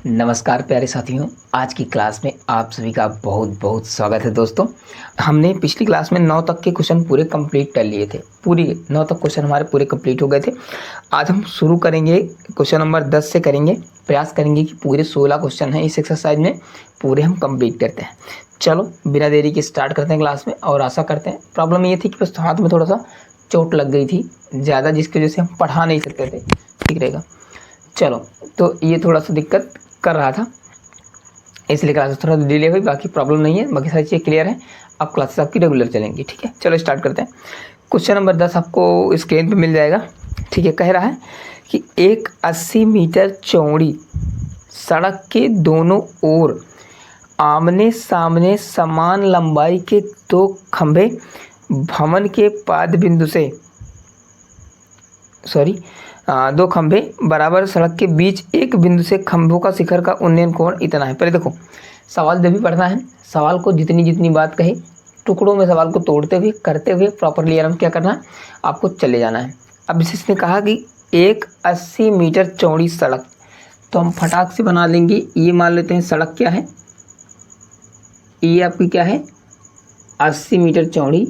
नमस्कार प्यारे साथियों, आज की क्लास में आप सभी का बहुत बहुत स्वागत है। दोस्तों, हमने पिछली क्लास में 9 तक के क्वेश्चन पूरे कंप्लीट कर लिए थे। पूरी 9 तक क्वेश्चन हमारे पूरे कंप्लीट हो गए थे। आज हम शुरू करेंगे क्वेश्चन नंबर 10 से करेंगे। प्रयास करेंगे कि पूरे 16 क्वेश्चन हैं इस एक्सरसाइज में, पूरे हम कंप्लीट करते हैं। चलो बिना देरी के स्टार्ट करते हैं क्लास में। और आशा करते हैं, प्रॉब्लम ये थी कि बस हाथ में थोड़ा सा चोट लग गई थी ज़्यादा, जिसकी वजह से हम पढ़ा नहीं सकते थे। ठीक रहेगा। चलो, तो ये थोड़ा सा दिक्कत कर रहा था, इसलिए क्लासेस थोड़ा डिले हुई। बाकी प्रॉब्लम नहीं है, बाकी सारी चीज़ें क्लियर है। अब क्लासेस आपकी रेगुलर चलेंगी। ठीक है, चलो स्टार्ट करते हैं। क्वेश्चन नंबर 10 आपको स्क्रीन पे मिल जाएगा। ठीक है, कह रहा है कि एक 80 मीटर चौड़ी सड़क के दोनों ओर आमने सामने समान लंबाई के दो खंभे भवन के पाद बिंदु से दो खंभे बराबर सड़क के बीच एक बिंदु से खंभों का शिखर का उन्नयन कोण इतना है। पहले देखो, सवाल जब भी पढ़ना है, सवाल को जितनी बात कही टुकड़ों में सवाल को तोड़ते हुए करते हुए प्रॉपरली आराम क्या करना है, आपको चले जाना है। अब इसने कहा कि एक 80 मीटर चौड़ी सड़क, तो हम फटाक से बना लेंगे। ये मान लेते हैं सड़क क्या है, ये आपकी क्या है 80 मीटर चौड़ी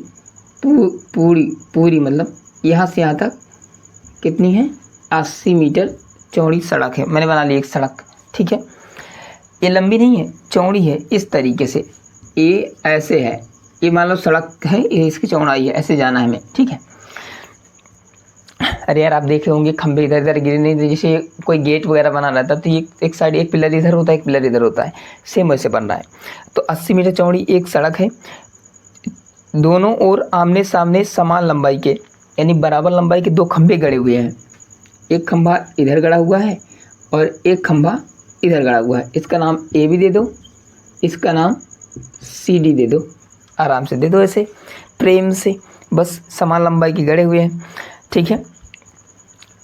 पूरी मतलब यहाँ से यहाँ तक कितनी है 80 मीटर चौड़ी सड़क है। मैंने बना ली एक सड़क। ठीक है, ये लंबी नहीं है, चौड़ी है। इस तरीके से ये ऐसे है, ये मान लो सड़क है, ये इसकी चौड़ाई है, ऐसे जाना है हमें। ठीक है। अरे यार, आप देखे होंगे खंभे इधर इधर गिरे नहीं, जैसे कोई गेट वगैरह बना रहता है तो ये एक साइड एक पिलर इधर होता है, एक पिलर इधर होता है, सेम वैसे बन रहा है। तो 80 मीटर चौड़ी एक सड़क है, दोनों ओर आमने सामने समान लंबाई के यानी बराबर लंबाई के दो खंभे गड़े हुए हैं। एक खंभा इधर गड़ा हुआ है और एक खंभा इधर गड़ा हुआ है। इसका नाम ए भी दे दो, इसका नाम सी डी दे दो, आराम से दे दो, ऐसे प्रेम से, बस समान लंबाई के गड़े हुए हैं। ठीक है।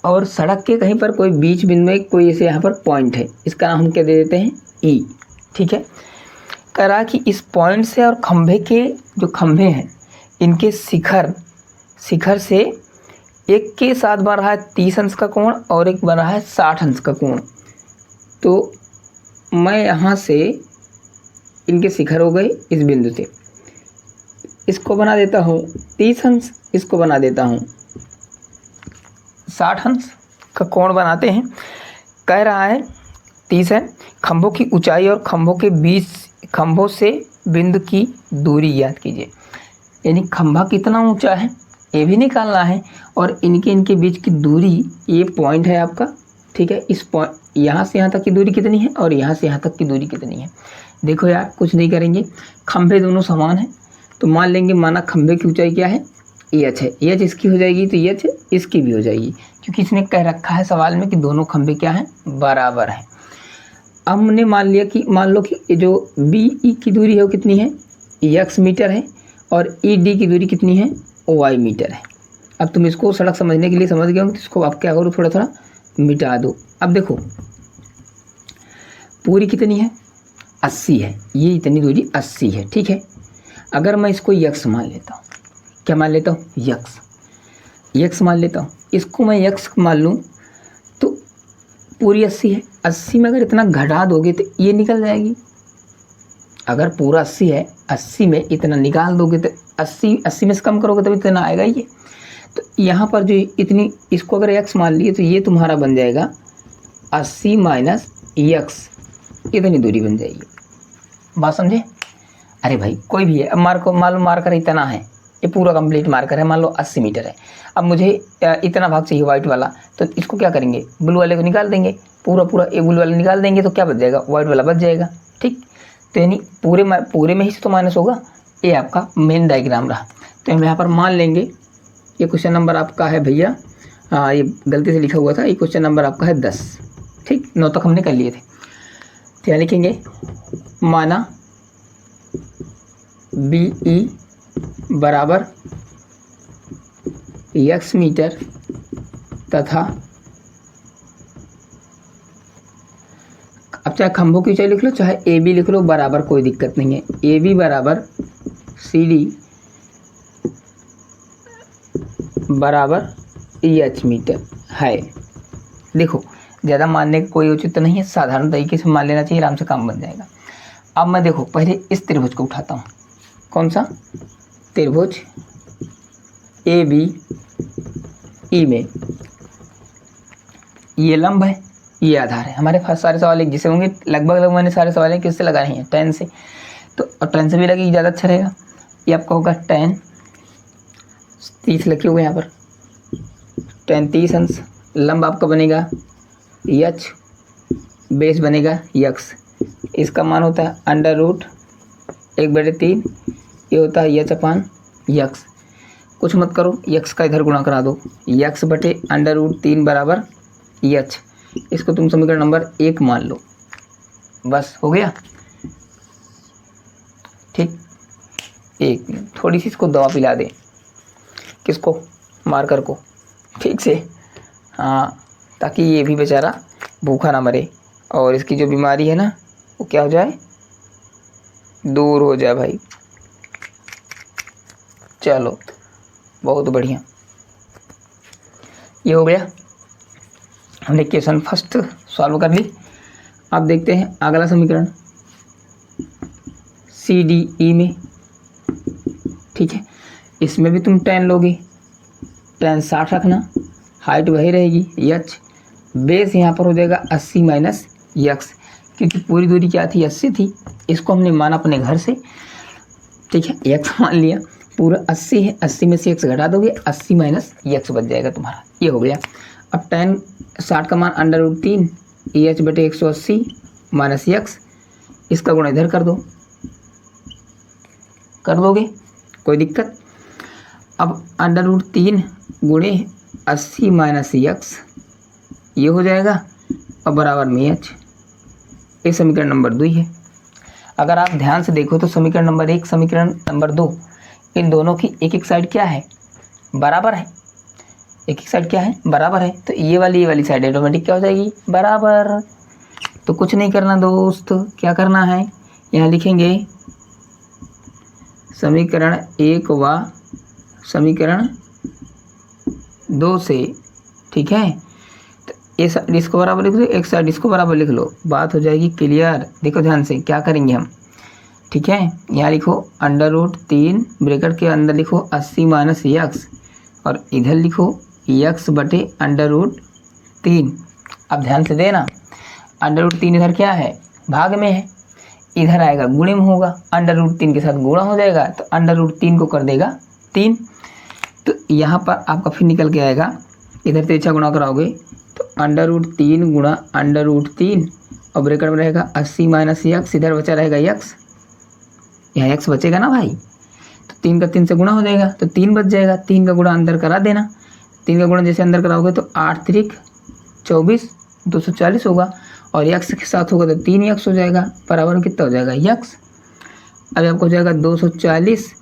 और सड़क के कहीं पर कोई बीच बिंदु में कोई ऐसे यहाँ पर पॉइंट है, इसका नाम हम क्या दे देते हैं, ई। ठीक है। कह रहा कि इस पॉइंट से और खंभे के जो खंभे हैं इनके शिखर से एक के साथ बन रहा है 30 अंश का कोण और एक बन रहा है 60 अंश का कोण। तो मैं यहाँ से इनके शिखर हो गए इस बिंदु से, इसको बना देता हूँ 30 अंश, इसको बना देता हूँ 60 अंश का कोण बनाते हैं। कह रहा है 30 है। खंभों की ऊंचाई और खंभों से बिंदु की दूरी ज्ञात कीजिए। यानी खंभा कितना ऊंचा है ये भी निकालना है, और इनके बीच की दूरी, ये पॉइंट है आपका। ठीक है, इस पॉइंट यहाँ से यहाँ तक की दूरी कितनी है और यहाँ से यहाँ तक की दूरी कितनी है। देखो यार, कुछ नहीं करेंगे, खंभे दोनों समान हैं तो मान लेंगे, माना खंभे की ऊंचाई क्या है, एच है। एच इसकी हो जाएगी तो एच इसकी भी हो जाएगी, क्योंकि इसने कह रखा है सवाल में कि दोनों खंभे क्या हैं, बराबर हैं। अब हमने मान लो कि जो बी ई की दूरी है वो कितनी है, एक्स मीटर है, और ई डी की दूरी कितनी है, वाई मीटर है। अब तुम इसको सड़क समझने के लिए समझ गए हो, इसको आप क्या करो, थोड़ा थोड़ा मिटा दो। अब देखो पूरी कितनी है, 80 है, ये इतनी दूरी 80 है। ठीक है। अगर मैं इसको यक्स मान लेता हूँ, क्या मान लेता हूँ, यक्स मान लेता हूँ, इसको मैं यक्स मान लूँ तो पूरी 80 है। 80 में अगर इतना घटा दोगे तो ये निकल जाएगी। अगर पूरा 80 है, 80 में इतना निकाल दोगे तो 80 में से कम करोगे तभी इतना आएगा ये। तो यहाँ पर जो इतनी, इसको अगर x मान लिए तो ये तुम्हारा बन जाएगा 80 माइनस x, इतनी दूरी बन जाएगी। बात समझे। अरे भाई कोई भी है, अब मान लो मार्कर इतना है, ये पूरा कंप्लीट मार्कर है, मान लो 80 मीटर है। अब मुझे इतना भाग चाहिए व्हाइट वाला, तो इसको क्या करेंगे, ब्लू वाले को निकाल देंगे, पूरा ये ब्लू वाला निकाल देंगे तो क्या बच जाएगा, व्हाइट वाला बच जाएगा। ठीक, तो यानी पूरे में ही तो माइनस होगा। ये आपका मेन डायग्राम रहा। तो हम यहाँ पर मान लेंगे ये क्वेश्चन नंबर आपका है भैया, ये गलती से लिखा हुआ था, ये क्वेश्चन नंबर आपका है 10। ठीक, 9 तक हमने कर लिए थे। तो यहाँ लिखेंगे, माना बी ई बराबर x मीटर तथा, अब चाहे खंभों की ऊंचाई लिख लो चाहे ए बी लिख लो, बराबर कोई दिक्कत नहीं है। ए बी बराबर सी डी बराबर एच मीटर है। देखो ज़्यादा मानने का कोई उचित नहीं है, साधारण तरीके से मान लेना चाहिए, आराम से काम बन जाएगा। अब मैं देखो पहले इस त्रिभुज को उठाता हूँ। कौन सा त्रिभुज ए बी ई में ये लंब है, ये आधार है। हमारे पास सारे सवाल एक जैसे होंगे, लगभग मैंने सारे सवाल किससे लगाए हैं, tan से। तो tan से भी लगेगी, ज़्यादा अच्छा रहेगा। ये आपका होगा tan 30 लिखे हुए यहाँ पर, tan 30 अंश। लंब आपका बनेगा h, बेस बनेगा x। इसका मान होता है √1/3, ये होता है h/x। कुछ मत करो, x का इधर गुणा करा दो, x/√3 बराबर h। इसको तुम समीकरण नंबर 1 मान लो, बस हो गया। ठीक, एक मिनट थोड़ी सी इसको दवा पिला दे, किसको, मार्कर को, ठीक से, हाँ, ताकि ये भी बेचारा भूखा ना मरे और इसकी जो बीमारी है ना वो क्या हो जाए, दूर हो जाए भाई। चलो बहुत बढ़िया, ये हो गया, हमने क्वेश्चन फर्स्ट सॉल्व कर ली। अब देखते हैं अगला समीकरण CDE में। ठीक है, इसमें भी तुम tan लोगे, tan 60 रखना, हाइट वही रहेगी h, बेस यहाँ पर हो जाएगा 80 माइनस x, क्योंकि पूरी दूरी क्या थी, 80 थी। इसको हमने माना अपने घर से, ठीक है, x मान लिया, पूरा 80 है, 80 में से x घटा दोगे, 80 माइनस x बच जाएगा तुम्हारा, ये हो गया। अब tan 60 का मान √3 EH/180 माइनस x, इसका गुणा इधर कर दो, कर दोगे, कोई दिक्कत। अब √3 गुणे 80 माइनस x, ये हो जाएगा, और बराबर में h। ये समीकरण नंबर 2 है। अगर आप ध्यान से देखो तो समीकरण नंबर 1, समीकरण नंबर 2, इन दोनों की एक एक साइड क्या है, बराबर है। एक एक साइड क्या है, बराबर है। तो ये वाली साइड ऑटोमेटिक क्या हो जाएगी, बराबर। तो कुछ नहीं करना दोस्त, क्या करना है, यहाँ लिखेंगे समीकरण 1 व समीकरण 2 से, ठीक है। तो ये साइड इसको बराबर लिख दो, एक साइड इसको बराबर लिख लो, बात हो जाएगी क्लियर। देखो ध्यान से क्या करेंगे हम, ठीक है, यहाँ लिखो √3 ब्रैकेट के अंदर लिखो 80 माइनस x, और इधर लिखो x/√3। अब ध्यान से देना, √3 इधर क्या है, भाग में है, इधर आएगा गुणे में होगा, √3 के साथ गुणा हो जाएगा, तो √3 को कर देगा 3। तो यहाँ पर आपका फिर निकल के आएगा, इधर तिरछा गुणा कराओगे तो √3 गुणा √3, और ब्रैकेट में रहेगा 80 माइनस x, इधर बचा रहेगा x, यहाँ x बचेगा ना भाई, तो 3 का 3 से गुणा हो जाएगा, तो 3 बच जाएगा। 3 का गुणा अंदर करा देना, 3 का गुणा जैसे अंदर कराओगे तो 8 त्रिक 24, 240 होगा, और x के साथ होगा तो 3x हो जाएगा, बराबर में कितना हो जाएगा, x। अब आपको हो जाएगा 240,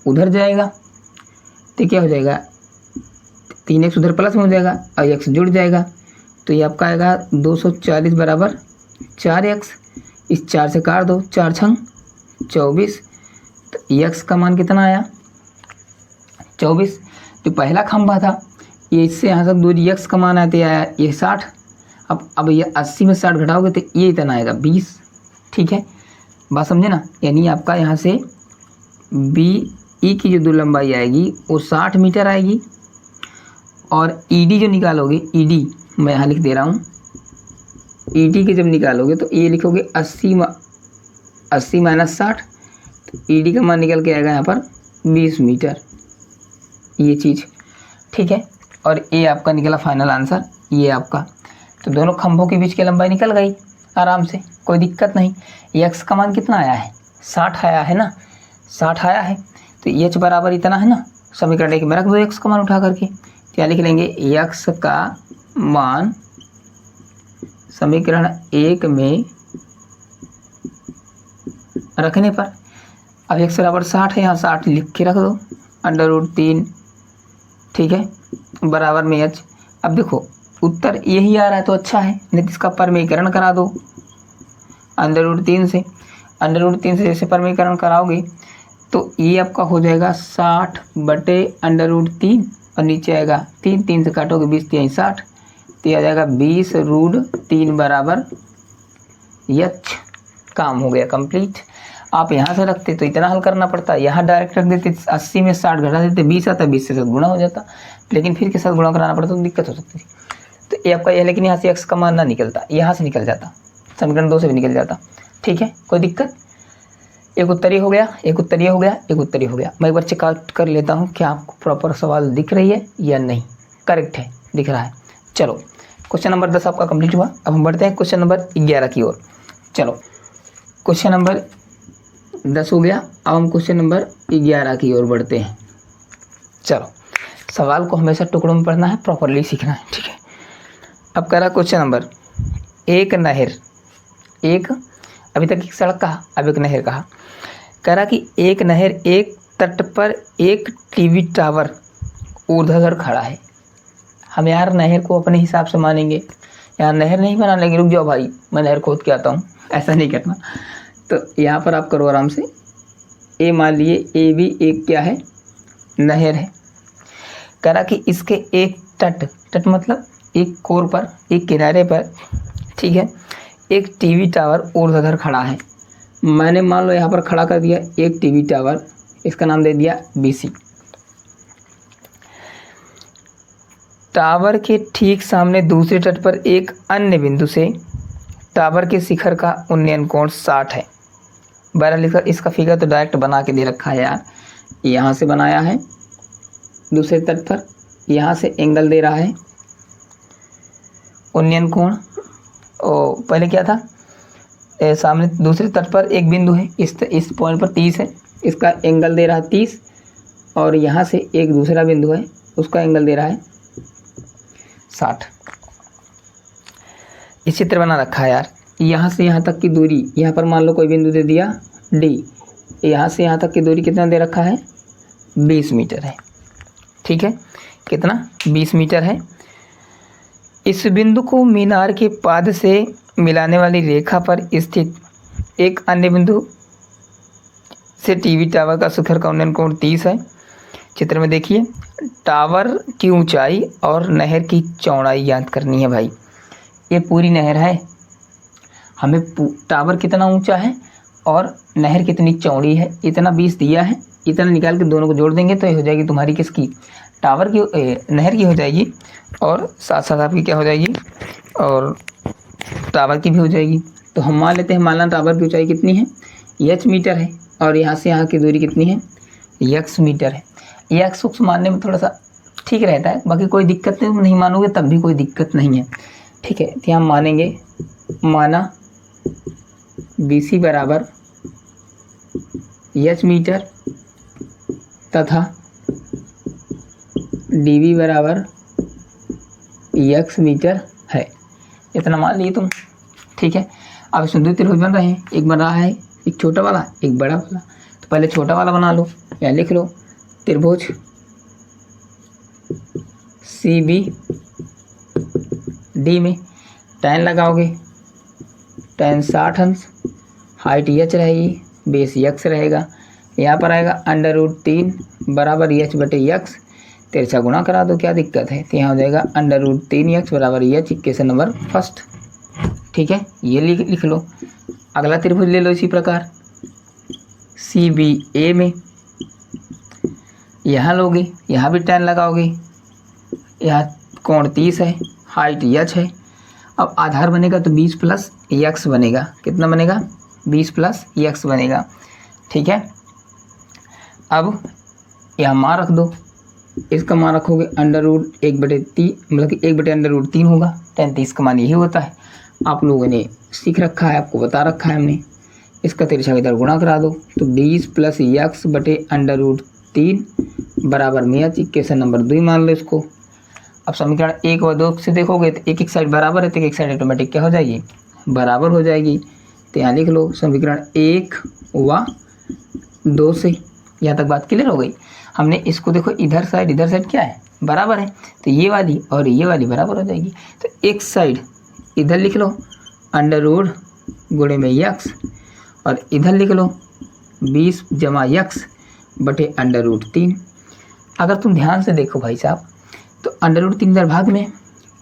उधर जाएगा तो क्या हो जाएगा, 3x उधर प्लस में हो जाएगा, और x जुड़ जाएगा, तो ये आपका आएगा 240 बराबर 4x। इस 4 से काट दो, 4 छंग 24, तो x का मान कितना आया, 24। जो पहला खंभा था, ये इससे यहाँ तक दूरी x का मान आते आया ये 60। अब ये 80 में 60 घटाओगे तो ये इतना आएगा 20। ठीक है, बात समझे ना, यानी आपका यहाँ से BE की जो दो लंबाई आएगी वो 60 मीटर आएगी, और ED जो निकालोगे, ED मैं यहाँ लिख दे रहा हूँ, ED के जब निकालोगे तो ये लिखोगे 80 माइनस 60, तो ED का मान निकल के आएगा यहाँ पर 20 मीटर, ये चीज़। ठीक है, और ये आपका निकला फाइनल आंसर, ये आपका। तो दोनों खंभों के बीच की लंबाई निकल गई आराम से, कोई दिक्कत नहीं। x का मान कितना आया है, 60 आया है ना, 60 आया है, तो h बराबर इतना है ना। समीकरण 1 में रख दो x का मान उठा करके, क्या लिख लेंगे, x का मान समीकरण 1 में रखने पर, अब x बराबर 60 है, यहाँ 60 लिख के रख दो, √3, ठीक है, बराबर में h। अब देखो उत्तर यही आ रहा है तो अच्छा है, नहीं तो इसका परमीकरण करा दो √3 से। √3 से जैसे परमीकरण कराओगे तो ये आपका हो जाएगा 60 बटे √3, और नीचे आएगा 3, 3 से काटोगे 20 3 60, तो ये आ जाएगा 20√3 बराबर यच। काम हो गया कंप्लीट। आप यहाँ से रखते तो इतना हल करना पड़ता, यहाँ डायरेक्ट रख देते 80 में 60 घटा देते 20 आता, 20 से 7 गुणा हो जाता, लेकिन फिर के साथ गुणा कराना पड़ता तो दिक्कत हो सकती थी। तो ये आपका यह, लेकिन यहाँ से x का मान ना निकलता, यहाँ से निकल जाता, समीकरण 2 से भी निकल जाता। ठीक है, कोई दिक्कत। एक उत्तरीय हो गया, एक उत्तरीय हो गया, एक उत्तरीय हो गया। मैं एक बार चेक कर लेता हूँ क्या आपको प्रॉपर सवाल दिख रही है या नहीं। करेक्ट है, दिख रहा है। चलो, क्वेश्चन नंबर 10 आपका कंप्लीट हुआ। अब हम बढ़ते हैं क्वेश्चन नंबर 11 की ओर। चलो, क्वेश्चन नंबर 10 हो गया, अब हम क्वेश्चन नंबर 11 की ओर बढ़ते हैं। चलो, सवाल को हमेशा टुकड़ों में पढ़ना है, प्रॉपरली सीखना है। ठीक है, अब कह रहा क्वेश्चन नंबर, एक नहर, एक अभी तक एक सड़क कहा, अब एक नहर कहा। कह रहा कि एक नहर एक तट पर एक टीवी टावर ऊर्ध्वाधर खड़ा है। हम यार नहर को अपने हिसाब से मानेंगे, यहाँ नहर नहीं बना लेंगे, रुक जाओ भाई मैं नहर खोद के आता हूँ, ऐसा नहीं करना। तो यहाँ पर आप करो आराम से। ए मान लिए, ए भी एक क्या है, नहर है। कह रहा कि इसके एक तट मतलब एक कोर पर, एक किनारे पर, ठीक है, एक टीवी टावर ऊर्ध्वाधर खड़ा है। मैंने मान लो यहाँ पर खड़ा कर दिया एक टीवी टावर, इसका नाम दे दिया BC। टावर के ठीक सामने दूसरे तट पर एक अन्य बिंदु से टावर के शिखर का उन्नयन कोण 60 है। बहरहाल इसका फिगर तो डायरेक्ट बना के दे रखा है यार, यहाँ से बनाया है दूसरे तट पर, यहाँ से एंगल दे रहा है उन्नयन कोण। और पहले क्या था, सामने दूसरे तट पर एक बिंदु है, इस पॉइंट पर 30 है, इसका एंगल दे रहा है 30, और यहाँ से एक दूसरा बिंदु है, उसका एंगल दे रहा है 60। इस चित्र बना रखा है यार। यहाँ से यहाँ तक की दूरी, यहाँ पर मान लो कोई बिंदु दे दिया D, यहाँ से यहाँ तक की दूरी कितना दे रखा है, 20 मीटर है। ठीक है, कितना, 20 मीटर है। इस बिंदु को मीनार के पाद से मिलाने वाली रेखा पर स्थित एक अन्य बिंदु से टीवी टावर का शिखर का उन्नयन कोण 30 है। चित्र में देखिए, टावर की ऊंचाई और नहर की चौड़ाई याद करनी है भाई। ये पूरी नहर है, हमें टावर कितना ऊंचा है और नहर कितनी चौड़ी है, इतना 20 दिया है, इतना निकाल के दोनों को जोड़ देंगे तो ये हो जाएगी तुम्हारी किसकी, टावर की, नहर की हो जाएगी, और साथ साथ आपकी क्या हो जाएगी, और टावर की भी हो जाएगी। तो हम मान लेते हैं, मान लो टावर की ऊंचाई कितनी है, h मीटर है, और यहाँ से यहाँ की दूरी कितनी है, x मीटर है। ये x मानने में थोड़ा सा ठीक रहता है, बाकी कोई दिक्कत नहीं मानोगे तब भी कोई दिक्कत नहीं है। ठीक है, तो हम मानेंगे, माना BC बराबर h मीटर तथा DB बराबर x मीटर है, इतना मान लिए तुम। ठीक है, अब इसमें दो त्रिभुज बन रहे हैं, एक बन रहा है एक छोटा वाला, एक बड़ा वाला। तो पहले छोटा वाला बना लो, या लिख लो त्रिभुज CBD में tan लगाओगे, tan 60 अंश, हाइट h रहेगी, बेस x रहेगा, यहाँ पर आएगा √3 बराबर h बटे x, तिरछा गुणा करा दो, क्या दिक्कत है। तो यहाँ हो जाएगा √3x बराबर h, इक्वेशन नंबर फर्स्ट। ठीक है, ये लिख लो। अगला त्रिभुज ले लो इसी प्रकार, CBA में यहाँ लोगे, यहाँ भी tan लगाओगे, यहाँ कोण 30 है, हाइट h है। अब आधार बनेगा तो 20 प्लस x बनेगा, कितना बनेगा, 20 प्लस x बनेगा। ठीक है, अब यहाँ मान रख दो, इसका मान रखोगे √1/3, मतलब कि 1/√3 होगा। tan 30 का मान यही होता है, आप लोगों ने सीख रखा है, आपको बता रखा है हमने। इसका तिरछा इधर गुणा करा दो, तो 20 प्लस x बटे √3 बराबर में h, इक्वेशन नंबर 2 मान लो इसको। अब समीकरण 1 व 2 से देखोगे तो एक साइड बराबर है, तो एक साइड ऑटोमेटिक क्या हो जाएगी, बराबर हो जाएगी। तो यहाँ लिख लो समीकरण 1 व 2 से। यहाँ तक बात क्लियर हो गई। हमने इसको देखो, इधर साइड क्या है, बराबर है, तो ये वाली और ये वाली बराबर हो जाएगी। तो एक साइड इधर लिख लो √ गुणे में x, और इधर लिख लो 20 जमा x बटे √3। अगर तुम ध्यान से देखो भाई साहब, तो √3 इधर भाग में,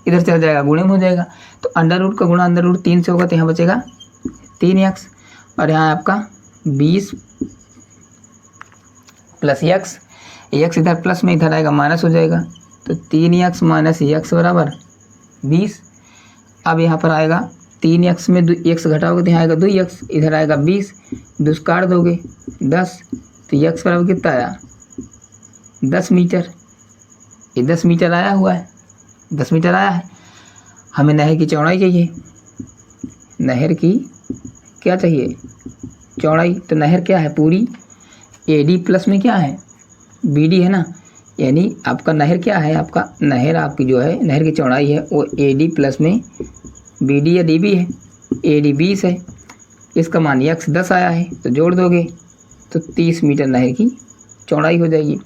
इधर चला जाएगा, गुणे में हो जाएगा। तो अंडर रूट का गुणा अंडर रूट 3 से होगा, तो यहाँ बचेगा 3x, और यहाँ आपका 20 प्लस एक्स, एक्स इधर प्लस में इधर आएगा माइनस हो जाएगा, तो 3x माइनस एक्स बराबर 20। अब यहाँ पर आएगा 3x में x घटाओगे तो यहाँ आएगा 2x, इधर आएगा 20, 2 काट दोगे 10, तो x बराबर कितना आया 10 मीटर। ये 10 मीटर आया हुआ है, 10 मीटर आया है। हमें नहर की चौड़ाई चाहिए, नहर की क्या चाहिए चौड़ाई। तो नहर क्या है पूरी AD प्लस में क्या है BD है ना, यानी आपका नहर क्या है, आपका नहर आपकी जो है नहर की चौड़ाई है वो AD प्लस में BD या DB है। AD 20 है, इसका मान x 10 आया है, तो जोड़ दोगे तो 30 मीटर नहर की चौड़ाई हो जाएगी।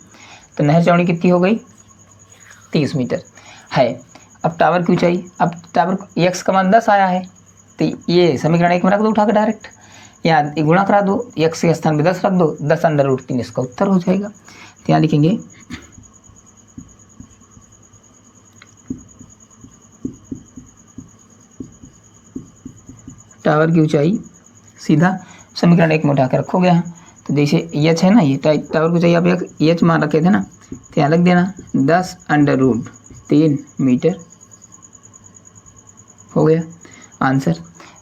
तो नहर चौड़ाई कितनी हो गई 30 मीटर है। अब टावर की ऊंचाई, अब टावर x का मान 10 आया है, तो ये समीकरण 1 में रख दो उठा के डायरेक्ट, या गुणा करा दो, x के स्थान पे 10 रख दो, 10 अंडर रूट 3 इसका उत्तर हो जाएगा। तो यहाँ लिखेंगे टावर की ऊंचाई, सीधा समीकरण 1 में उठा के रखोगे यहाँ। तो जैसे एच है ना, ये टावर की ऊंचाई आप एच मान रखे थे ना, तो यहाँ लिख देना 10 अंडर रूट 3 मीटर हो गया आंसर।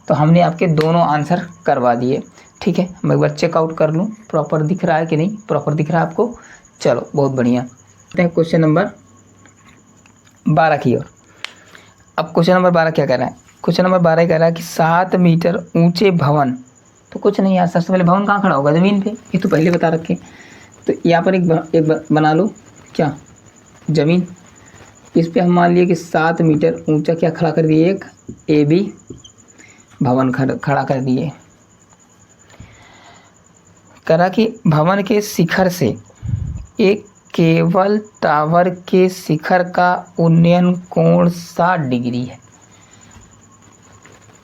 तो हमने आपके दोनों आंसर करवा दिए, ठीक है। मैं एक बार चेकआउट कर लूँ प्रॉपर दिख रहा है कि नहीं, प्रॉपर दिख रहा है आपको, चलो बहुत बढ़िया। क्वेश्चन नंबर 12 की ओर। अब क्वेश्चन नंबर 12 क्या कह रहा है, क्वेश्चन नंबर 12 कह रहा है कि 7 मीटर ऊंचे भवन, तो कुछ नहीं यार, सबसे पहले भवन कहाँ खड़ा होगा ज़मीन पे, ये तो पहले बता रखे। तो यहाँ पर एक बना लो क्या ज़मीन, इस पे हम मान लिए कि 7 मीटर ऊंचा क्या खड़ा कर दिए, एक AB भवन खड़ा कर दिए। करा कि भवन के शिखर से एक केवल टावर के शिखर का उन्नयन कोण 60 डिग्री है।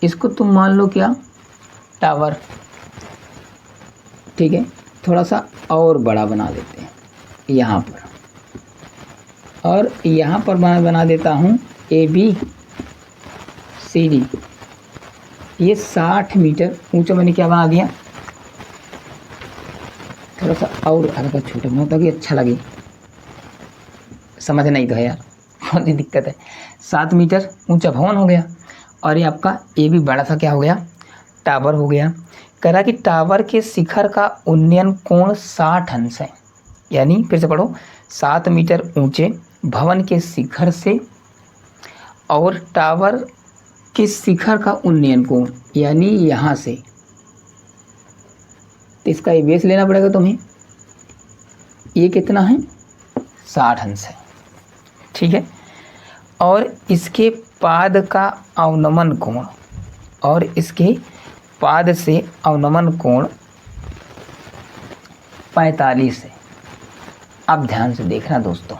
इसको तुम मान लो क्या टावर, ठीक है, थोड़ा सा और बड़ा बना देते हैं यहाँ पर, और यहाँ पर मैं बना देता हूँ ABCD। ये 60 मीटर ऊंचा मैंने क्या बना दिया, थोड़ा सा और हल्का छोटा बना ताकि अच्छा लगे, समझ नहीं तो है यार, बहुत ही दिक्कत है। 7 मीटर ऊंचा भवन हो गया, और ये आपका AB बड़ा सा क्या हो गया टावर हो गया। कह रहा कि टावर के शिखर का उन्नयन कोण 60 अंश है, यानी फिर से पढ़ो, 7 मीटर ऊंचे भवन के शिखर से और टावर के शिखर का उन्नयन कोण, यानी यहाँ से, तो इसका ये बेस लेना पड़ेगा तुम्हें, ये कितना है 60 अंश है, ठीक है। और इसके पाद का अवनमन कोण, और इसके पाद से अवनमन कोण 45 है। अब ध्यान से देखना दोस्तों,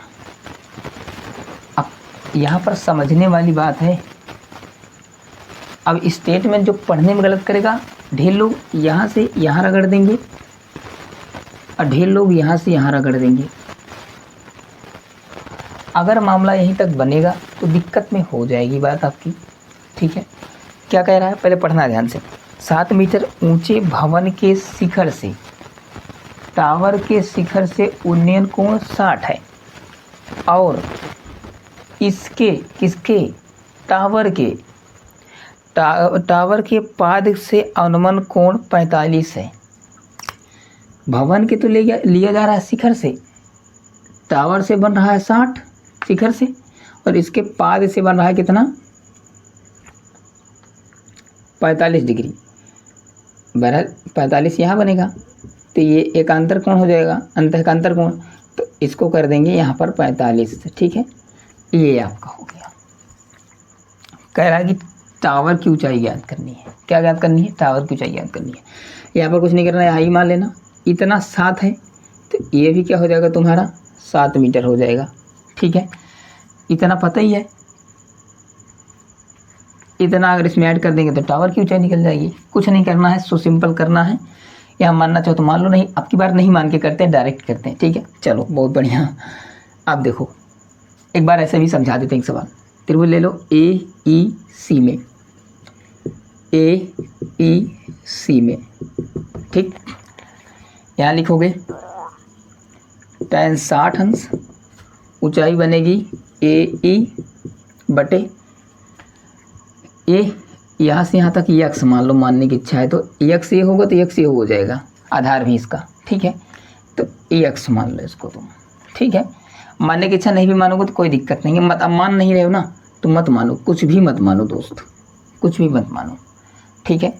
अब यहाँ पर समझने वाली बात है। अब स्टेटमेंट जो पढ़ने में गलत करेगा, ढेर लोग यहाँ से यहाँ रगड़ देंगे और ढेर लोग यहाँ से यहाँ रगड़ देंगे। अगर मामला यहीं तक बनेगा तो दिक्कत में हो जाएगी बात आपकी, ठीक है। क्या कह रहा है पहले पढ़ना ध्यान से। 7 मीटर ऊंचे भवन के शिखर से टावर के शिखर से उन्नयन कोण 60 है, और इसके किसके टावर के पाद से अवनमन कोण 45 है। भवन के तो लिया जा रहा है शिखर से, टावर से बन रहा है 60 शिखर से, और इसके पाद से बन रहा है कितना 45 डिग्री। बहरहाल 45 यहाँ बनेगा, तो ये एकांतर कोण हो जाएगा, अंतःकांतर कोण, तो इसको कर देंगे यहाँ पर 45 से, ठीक है। ये आपका हो गया। कह रहा है कि टावर की ऊंचाई ज्ञात करनी है। क्या ज्ञात करनी है, टावर की ऊंचाई ज्ञात करनी है। यहाँ पर कुछ नहीं करना है, हाई मान लेना, इतना 7 है तो ये भी क्या हो जाएगा तुम्हारा 7 मीटर हो जाएगा, ठीक है। इतना पता ही है, इतना अगर इसमें ऐड कर देंगे तो टावर की ऊंचाई निकल जाएगी। कुछ नहीं करना है, सो सिंपल करना है। या मानना चाहो तो मान लो, नहीं अब की बार नहीं मान के करते हैं, डायरेक्ट करते हैं, ठीक है। चलो बहुत बढ़िया। अब देखो एक बार ऐसे भी समझा देते हैं एक सवाल। त्रिभुज ले लो AEC में, AEC में, ठीक। यहाँ लिखोगे tan 60 अंश, ऊंचाई बनेगी AE बटे ए, यहाँ से यहाँ तक x मान लो, मानने की इच्छा है तो x ये होगा तो x ये हो जाएगा, आधार भी इसका, ठीक है। तो x मान लो इसको तुम, ठीक है। मानने की इच्छा नहीं भी मानोगे तो कोई दिक्कत नहीं है, मत अब मान नहीं रहे हो ना तो मत मानो, कुछ भी मत मानो दोस्त, कुछ भी मत मानो, ठीक है।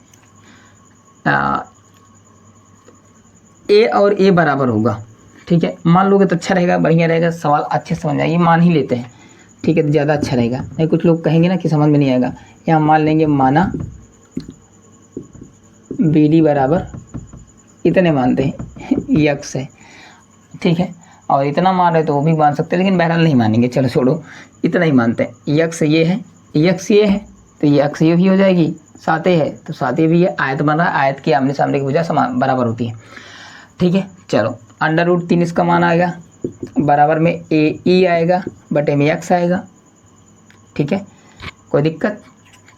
ए और ए बराबर होगा, ठीक है। मान लोगे तो अच्छा रहेगा, बढ़िया रहेगा, सवाल अच्छे से समझ आएगी, मान ही लेते हैं, ठीक है, तो ज़्यादा अच्छा रहेगा। नहीं कुछ लोग कहेंगे ना कि समझ में नहीं आएगा, यहाँ मान लेंगे माना BD बराबर इतने मानते हैं x है, ठीक है। और इतना मान रहे तो वो भी मान सकते हैं, लेकिन बहरहाल नहीं मानेंगे, चलो छोड़ो, इतना ही मानते हैं। x ये है, x ये है तो ये x ये भी हो जाएगी, 7 है तो 7 भी है, आयत बन रहा है, आयत की आमने सामने की भुजा समान बराबर होती है, ठीक है। चलो √3 इसका मान आएगा, बराबर में AE आएगा, बटे में x आएगा, ठीक है। कोई दिक्कत,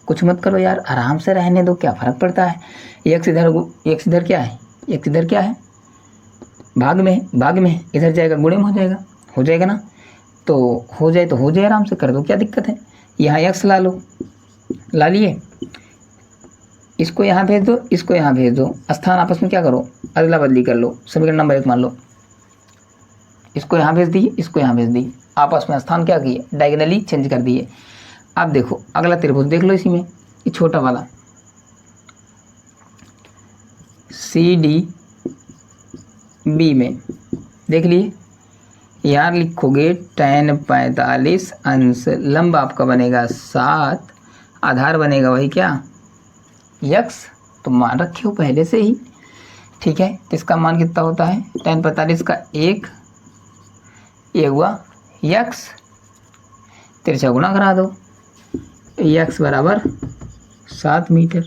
कुछ मत करो यार, आराम से रहने दो, क्या फ़र्क पड़ता है। x इधर क्या है, x इधर क्या है, भाग में, इधर जाएगा गुणे में हो जाएगा ना, तो हो जाए आराम से कर दो, क्या दिक्कत है। यहाँ x ला लो, ला लिए, इसको यहाँ भेज दो, इसको यहाँ भेज दो, स्थान आपस में क्या करो, अदला बदली कर लो, समीकरण नंबर 1 मान लो, इसको यहाँ भेज दिए, इसको यहाँ भेज दिए, आपस में स्थान क्या किए, डायगोनली चेंज कर दिए। अब देखो अगला त्रिभुज देख लो, इसी में ये छोटा वाला CDB में देख लिए, यार लिखोगे tan 45 अंश, लंब आपका बनेगा 7, आधार बनेगा वही क्या x, तो मान रखे हो पहले से ही, ठीक है। तो इसका मान कितना होता है, tan 45 का 1, ये हुआ x, तिरछा गुणा करा दो, x बराबर 7 मीटर,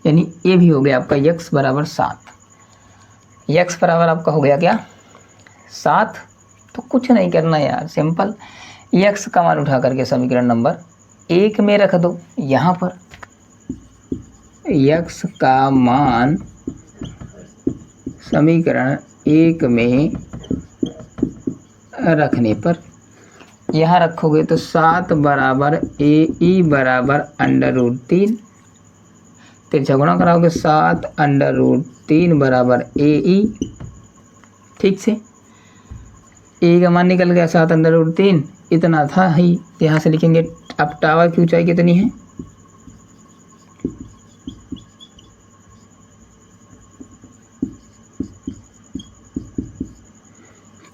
यानी ये भी हो गया आपका x बराबर 7, x बराबर आपका हो गया क्या 7। तो कुछ नहीं करना यार, सिंपल, x का मान उठा करके समीकरण नंबर 1 में रख दो, यहाँ पर x का मान समीकरण 1 में रखने पर यहाँ रखोगे तो 7 बराबर AE बराबर √3, तिरछा गुणा कराओगे 7 √3 बराबर AE, ठीक से। ए का मान निकल गया 7 √3, इतना था ही, यहाँ से लिखेंगे। अब टावर की ऊंचाई कितनी है,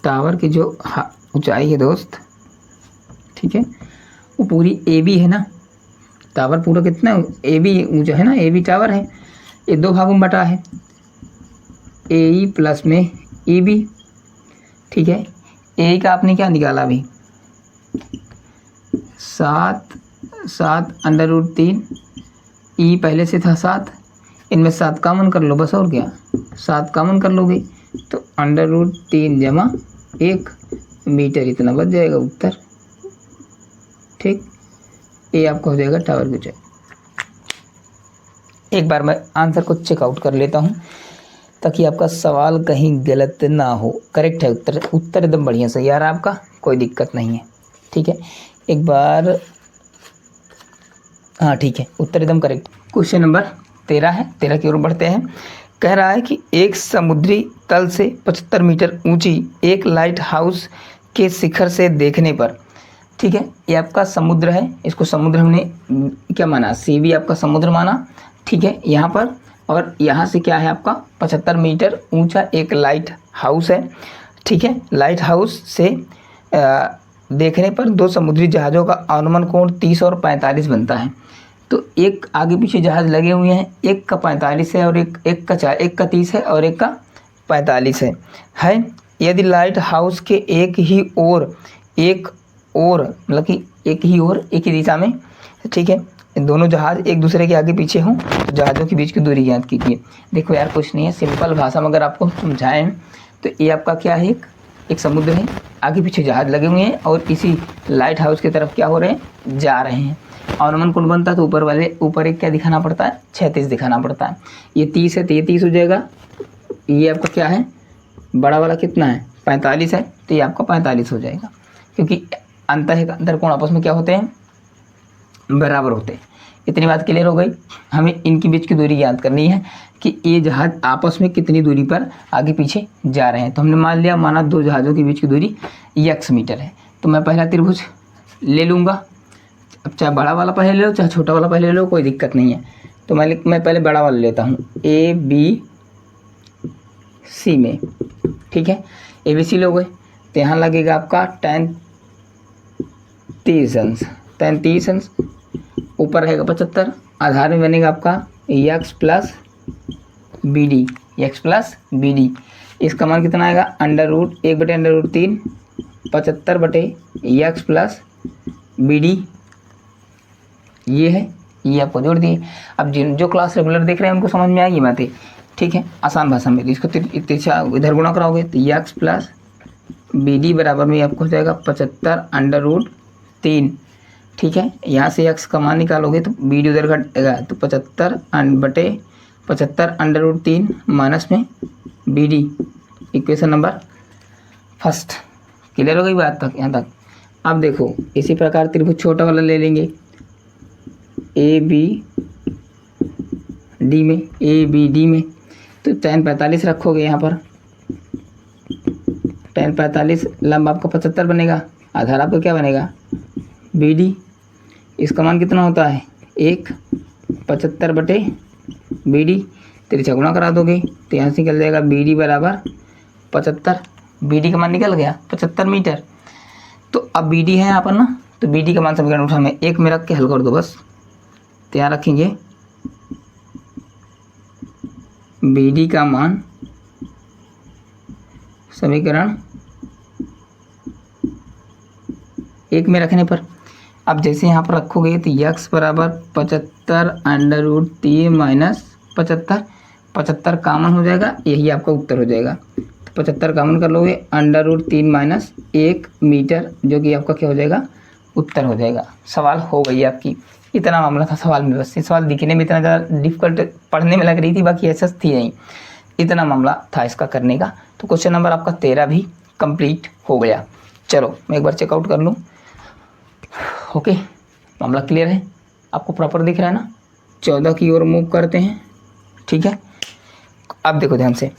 टावर की जो ऊंचाई है दोस्त, ठीक है, वो पूरी AB है ना, टावर पूरा कितना AB ऊंचा है ना, AB टावर है, ये 2 भागों में बटा है, AE प्लस में EB, ठीक है। ए का आपने क्या निकाला अभी, 7 √3, E पहले से था 7, इनमें 7 कॉमन कर लो बस, और क्या 7 कॉमन कर लोगे तो √3 जमा 1 मीटर, इतना बच जाएगा उत्तर, ठीक। ये आपका हो जाएगा टावर की ऊंचाई। एक बार मैं आंसर को चेकआउट कर लेता हूँ ताकि आपका सवाल कहीं गलत ना हो, करेक्ट है उत्तर एकदम बढ़िया सही यार आपका, कोई दिक्कत नहीं है, ठीक है। एक बार, हाँ ठीक है, उत्तर एकदम करेक्ट। क्वेश्चन नंबर 13 है, 13 की ओर बढ़ते हैं। कह रहा है कि एक समुद्री तल से 75 मीटर ऊंची एक लाइट हाउस के शिखर से देखने पर, ठीक है, ये आपका समुद्र है, इसको समुद्र हमने क्या माना, CB आपका समुद्र माना, ठीक है, यहाँ पर। और यहाँ से क्या है आपका 75 मीटर ऊंचा एक लाइट हाउस है, ठीक है। लाइट हाउस से देखने पर 2 समुद्री जहाज़ों का अनुमान कोण 30 और 45 बनता है। तो एक आगे पीछे जहाज़ लगे हुए हैं, एक का 45 है और एक का 30 है और एक का 45 है। यदि लाइट हाउस के एक ही ओर मतलब कि एक ही दिशा में, ठीक है, दोनों जहाज़ एक दूसरे के आगे पीछे हों तो जहाज़ों के बीच की दूरी ज्ञात कीजिए। देखो यार कुछ नहीं है, सिंपल भाषा में अगर आपको समझाएं तो ये आपका क्या है, एक समुद्र है, आगे पीछे जहाज लगे हुए हैं और इसी लाइट हाउस की तरफ क्या हो रहे हैं, जा रहे हैं। अनुमान कोण बनता है तो ऊपर एक क्या दिखाना पड़ता है, 36 दिखाना पड़ता है। ये 30 है तो ये 30 हो जाएगा। ये आपका क्या है, बड़ा वाला कितना है, 45 है, तो ये आपका 45 हो जाएगा, क्योंकि अंतर कोण आपस में क्या होते हैं, बराबर होते हैं। इतनी बात क्लियर हो गई। हमें इनके बीच की दूरी याद करनी है कि ये जहाज आपस में कितनी दूरी पर आगे पीछे जा रहे हैं। तो हमने माना दो जहाज़ों के बीच की दूरी x मीटर है। तो मैं पहला त्रिभुज ले लूँगा, अब चाहे बड़ा वाला पहले ले लो चाहे छोटा वाला पहले ले लो, कोई दिक्कत नहीं है। तो मैं पहले बड़ा वाला लेता हूँ, ABC में, ठीक है। ABC लोगे तो यहाँ लगेगा आपका 33 अंश, 33 अंश, ऊपर रहेगा 75, आधार में बनेगा आपका x प्लस बी डी। इसका मान कितना आएगा, √1/√3, 75/x प्लस बी डी। ये है, ये आपको जोड़ दिए। अब जो क्लास रेगुलर देख रहे हैं उनको समझ में आएगी बातें, ठीक है, आसान भाषा में। इसको तिरछा इधर गुणा कराओगे तो x प्लस बी डी बराबर में आपको हो जाएगा 75/3, ठीक है। यहाँ से x का मान निकालोगे तो बी डी उधर घटेगा, तो 75/3 माइनस में B D, equation number first. Clear हो गई बात तक, यहाँ तक। अब देखो इसी प्रकार त्रिभुज छोटा वाला ले लेंगे, ABD में, तो tan 45 रखोगे यहाँ पर, tan 45 लंब आपका 75 बनेगा, आधार आपका क्या बनेगा, BD। इसका मान कितना होता है 1, 75/BD, तिरछा गुणा करा दोगे तो यहाँ से निकल जाएगा BD बराबर 75। BD का मान निकल गया 75 मीटर। तो अब BD है यहाँ पर ना, तो BD का मान समीकरण उठा में 1 में रख के हल कर दो बस। तो यहाँ रखेंगे BD का मान समीकरण 1 में रखने पर, अब जैसे यहाँ पर रखोगे तो x बराबर 75/3 माइनस 75 कामन हो जाएगा, यही आपका उत्तर हो जाएगा। तो 75 कामन कर लोगे, √3 माइनस 1 मीटर, जो कि आपका क्या हो जाएगा, उत्तर हो जाएगा। सवाल हो गई आपकी। इतना मामला था सवाल में, बस ये सवाल दिखने में इतना ज़्यादा डिफिकल्ट पढ़ने में लग रही थी, बाकी ऐसा थी नहीं, इतना मामला था इसका करने का। तो क्वेश्चन नंबर आपका 13 भी कंप्लीट हो गया। चलो मैं एक बार चेकआउट कर लूँ। ओके, मामला क्लियर है, आपको प्रॉपर दिख रहा है ना। 14 की ओर मूव करते हैं, ठीक है। अब देखो ध्यान से,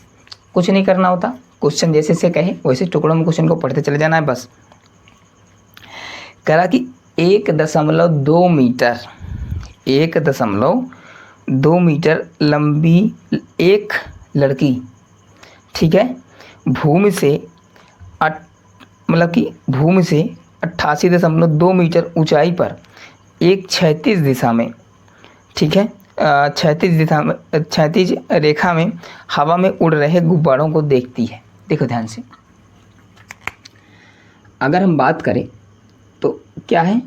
कुछ नहीं करना होता, क्वेश्चन जैसे से कहे वैसे टुकड़ों में क्वेश्चन को पढ़ते चले जाना है बस। कह रहा कि 1.2 मीटर लंबी एक लड़की, ठीक है, भूमि से 88.2 मीटर ऊंचाई पर एक क्षैतिज दिशा में, ठीक है, क्षैतिज रेखा में हवा में उड़ रहे गुब्बारों को देखती है। देखो ध्यान से, अगर हम बात करें तो क्या है,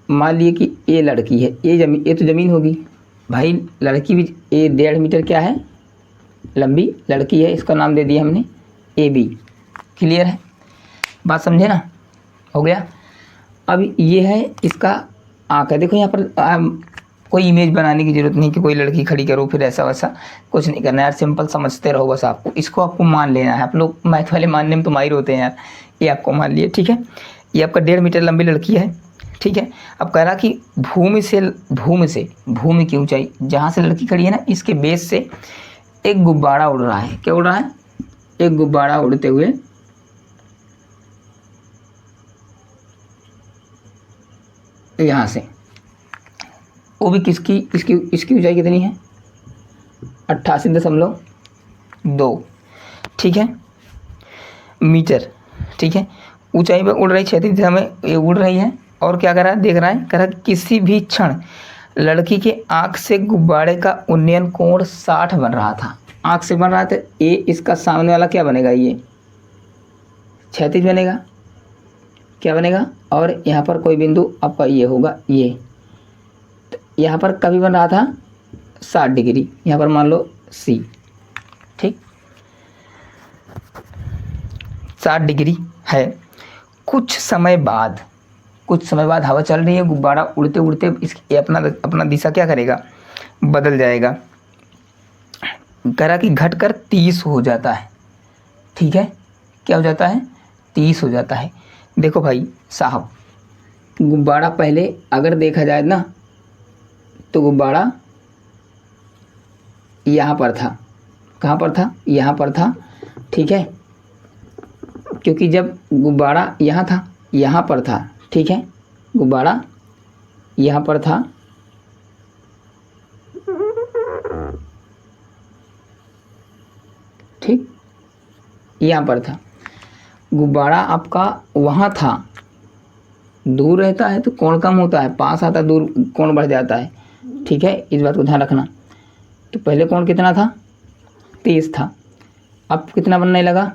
मान लिए कि ये लड़की है, ये तो ज़मीन होगी भाई, लड़की भी 1.5 मीटर क्या है, लंबी लड़की है, इसका नाम दे दिया हमने AB। क्लियर है, बात समझे ना, हो गया। अब ये है इसका आँख है। देखो यहाँ पर कोई इमेज बनाने की ज़रूरत नहीं कि कोई लड़की खड़ी करो फिर ऐसा वैसा, कुछ नहीं करना यार, सिंपल समझते रहो बस। इसको आपको मान लेना है। आप लोग मैथ वाले मानने में तो माहिर होते हैं यार, ये आपको मान लिए, ठीक है। ये आपका 1.5 मीटर लंबी लड़की है, ठीक है। अब कह रहा कि भूमि की ऊंचाई जहाँ से लड़की खड़ी है ना, इसके बेस से एक गुब्बारा उड़ रहा है। क्या उड़ रहा है, एक गुब्बारा उड़ते हुए यहाँ से, वो भी इसकी ऊंचाई कितनी है, 88.2, ठीक है, मीटर, ठीक है। ऊंचाई पे उड़ रही, क्षैतिज दिशा में ये उड़ रही है। और क्या कर रहा है, देख रहा है, कह रहा किसी भी क्षण लड़की के आँख से गुब्बारे का उन्नयन कोण 60 बन रहा था। आँख से बन रहा था, ये इसका सामने वाला क्या बनेगा, ये क्षैतिज बनेगा, क्या बनेगा, और यहाँ पर कोई बिंदु आपका ये होगा, ये तो यहाँ पर कभी बन रहा था 60 डिग्री, यहाँ पर मान लो C, ठीक, 60 डिग्री है। कुछ समय बाद हवा चल रही है, गुब्बारा उड़ते उड़ते इसकी अपना दिशा क्या करेगा, बदल जाएगा। करा कि घटकर 30 हो जाता है। ठीक है, क्या हो जाता है, 30 हो जाता है। देखो भाई साहब, गुब्बारा पहले अगर देखा जाए ना तो गुब्बारा यहाँ पर था। कहाँ पर था, यहाँ पर था। ठीक है, क्योंकि जब गुब्बारा यहाँ था, यहाँ पर था। ठीक है, गुब्बारा यहाँ पर था, ठीक, यहाँ पर था। गुब्बारा आपका वहाँ था, दूर रहता है तो कोण कम होता है, पास आता दूर कोण बढ़ जाता है। ठीक है, इस बात को ध्यान रखना। तो पहले कोण कितना था, 30 था, अब कितना बनने लगा,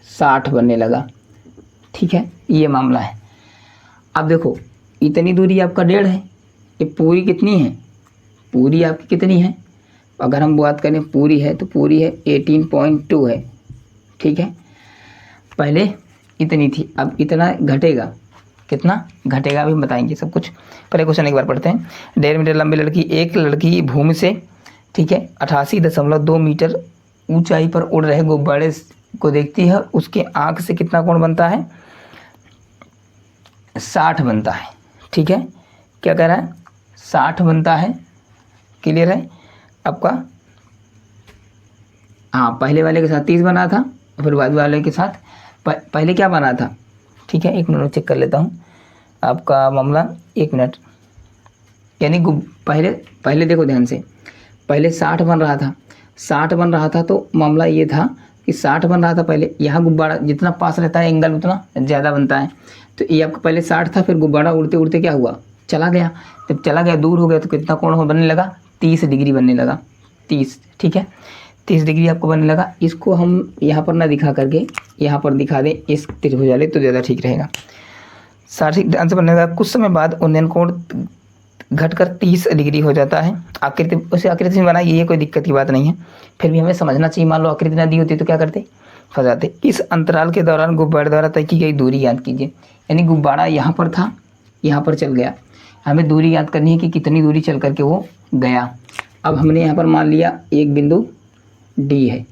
60 बनने लगा। ठीक है, ये मामला है। अब देखो इतनी दूरी आपका 1.5 है, ये पूरी कितनी है, पूरी आपकी कितनी है, अगर हम बात करें पूरी है तो पूरी है 18.2 है। ठीक है, पहले इतनी थी, अब इतना घटेगा, कितना घटेगा अभी बताएंगे सब कुछ। पहले क्वेश्चन एक बार पढ़ते हैं। 1.5 मीटर लंबी एक लड़की भूमि से, ठीक है, 88.2 मीटर ऊंचाई पर उड़ रहे गुब्बारे को देखती है। उसके आँख से कितना कोण बनता है, 60 बनता है। ठीक है, क्या कह रहा है, 60 बनता है। क्लियर है आपका। हाँ, पहले वाले के साथ 30 बना था, फिर बाद वाले के साथ पहले क्या बना था। ठीक है, 1 मिनट चेक कर लेता हूँ आपका मामला, 1 मिनट। यानी पहले देखो ध्यान से, पहले 60 बन रहा था, 60 बन रहा था तो मामला ये था कि 60 बन रहा था पहले। यहाँ गुब्बारा जितना पास रहता है एंगल उतना ज़्यादा बनता है। तो ये आपका पहले 60 था, फिर गुब्बारा उड़ते उड़ते क्या हुआ, चला गया। जब चला गया, दूर हो गया, तो कितना कोण बनने लगा, 30 डिग्री बनने लगा, 30। ठीक है, 30 डिग्री आपको बनने लगा। इसको हम यहाँ पर ना दिखा करके यहाँ पर दिखा दें, इस त्रिभुज वाले, तो ज़्यादा ठीक रहेगा। 60 आंसर बनने लगा। कुछ समय बाद उन्नयन कोण घटकर 30 डिग्री हो जाता है। आकृति उसे आकृति में बनाई, ये कोई दिक्कत की बात नहीं है, फिर भी हमें समझना चाहिए। मान लो आकृति ना दी होती तो क्या करते, फंसाते। इस अंतराल के दौरान गुब्बारे द्वारा तय की गई दूरी याद कीजिए। यानी गुब्बारा यहाँ पर था, यहाँ पर चल गया, हमें दूरी याद करनी है कि कितनी दूरी चल करके वो गया। अब हमने यहाँ पर मान लिया एक बिंदु डी है।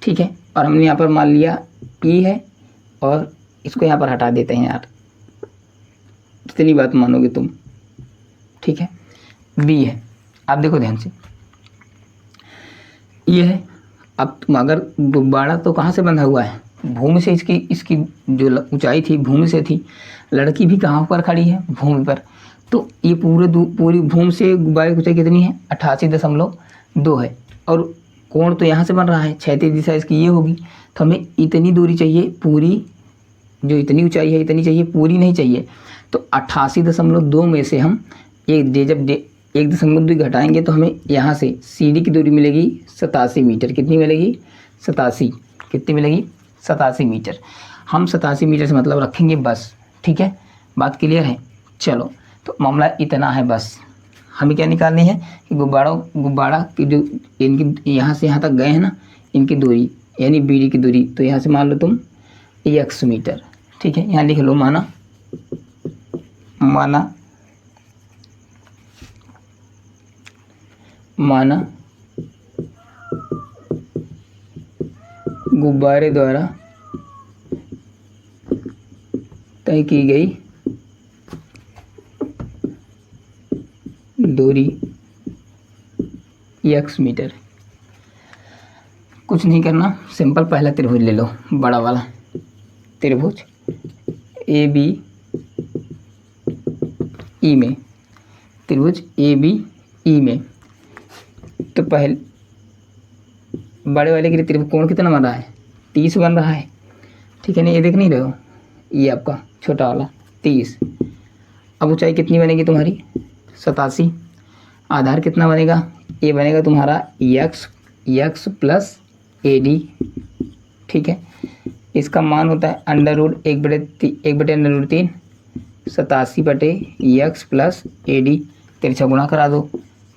ठीक है, और हमने यहाँ पर मान लिया ई है, और इसको यहाँ पर हटा देते हैं यार, कितनी बात मानोगे तुम। ठीक है, बी है। आप देखो ध्यान से, ये है। अब तुम अगर गुब्बारा तो कहाँ से बंधा हुआ है, भूमि से। इसकी जो ऊंचाई थी भूमि से थी, लड़की भी कहाँ पर खड़ी है, भूमि पर। तो ये पूरी भूमि से गुब्बारे की ऊंचाई कितनी है, 88.2 है। और कोण तो यहाँ से बन रहा है, क्षैतिज दिशा इसकी ये होगी। तो हमें इतनी दूरी चाहिए, पूरी जो इतनी ऊंचाई है इतनी चाहिए, पूरी नहीं चाहिए। तो 88.2 में से हम जब 1.2 घटाएंगे तो हमें यहाँ से सीधी की दूरी मिलेगी 87 मीटर। कितनी मिलेगी, 87। कितनी मिलेगी, 87 मीटर। हम 87 मीटर से मतलब रखेंगे बस। ठीक है, बात क्लियर है। चलो, तो मामला इतना है बस। हमें क्या निकालनी है कि गुब्बारा की जो इनकी यहाँ से यहाँ तक गए हैं ना, इनकी दूरी यानी बीडी की दूरी। तो यहाँ से मान लो तुम x मीटर। ठीक है, यहाँ लिख लो माना गुब्बारे द्वारा तय की गई दूरी x मीटर। कुछ नहीं करना, सिंपल पहला त्रिभुज ले लो, बड़ा वाला त्रिभुज ए बी ई में, त्रिभुज ए बी ई में। तो पहले बड़े वाले के लिए त्रिभुज कोण कितना बन रहा है, 30 बन रहा है। ठीक है ना, ये देख नहीं रहे हो, ये आपका छोटा वाला 30। अब ऊंचाई कितनी बनेगी तुम्हारी, 87। आधार कितना बनेगा, ये बनेगा तुम्हारा x प्लस ए डी। ठीक है, इसका मान होता है √1/3 87/x प्लस ए डी। तिरछा गुणा करा दो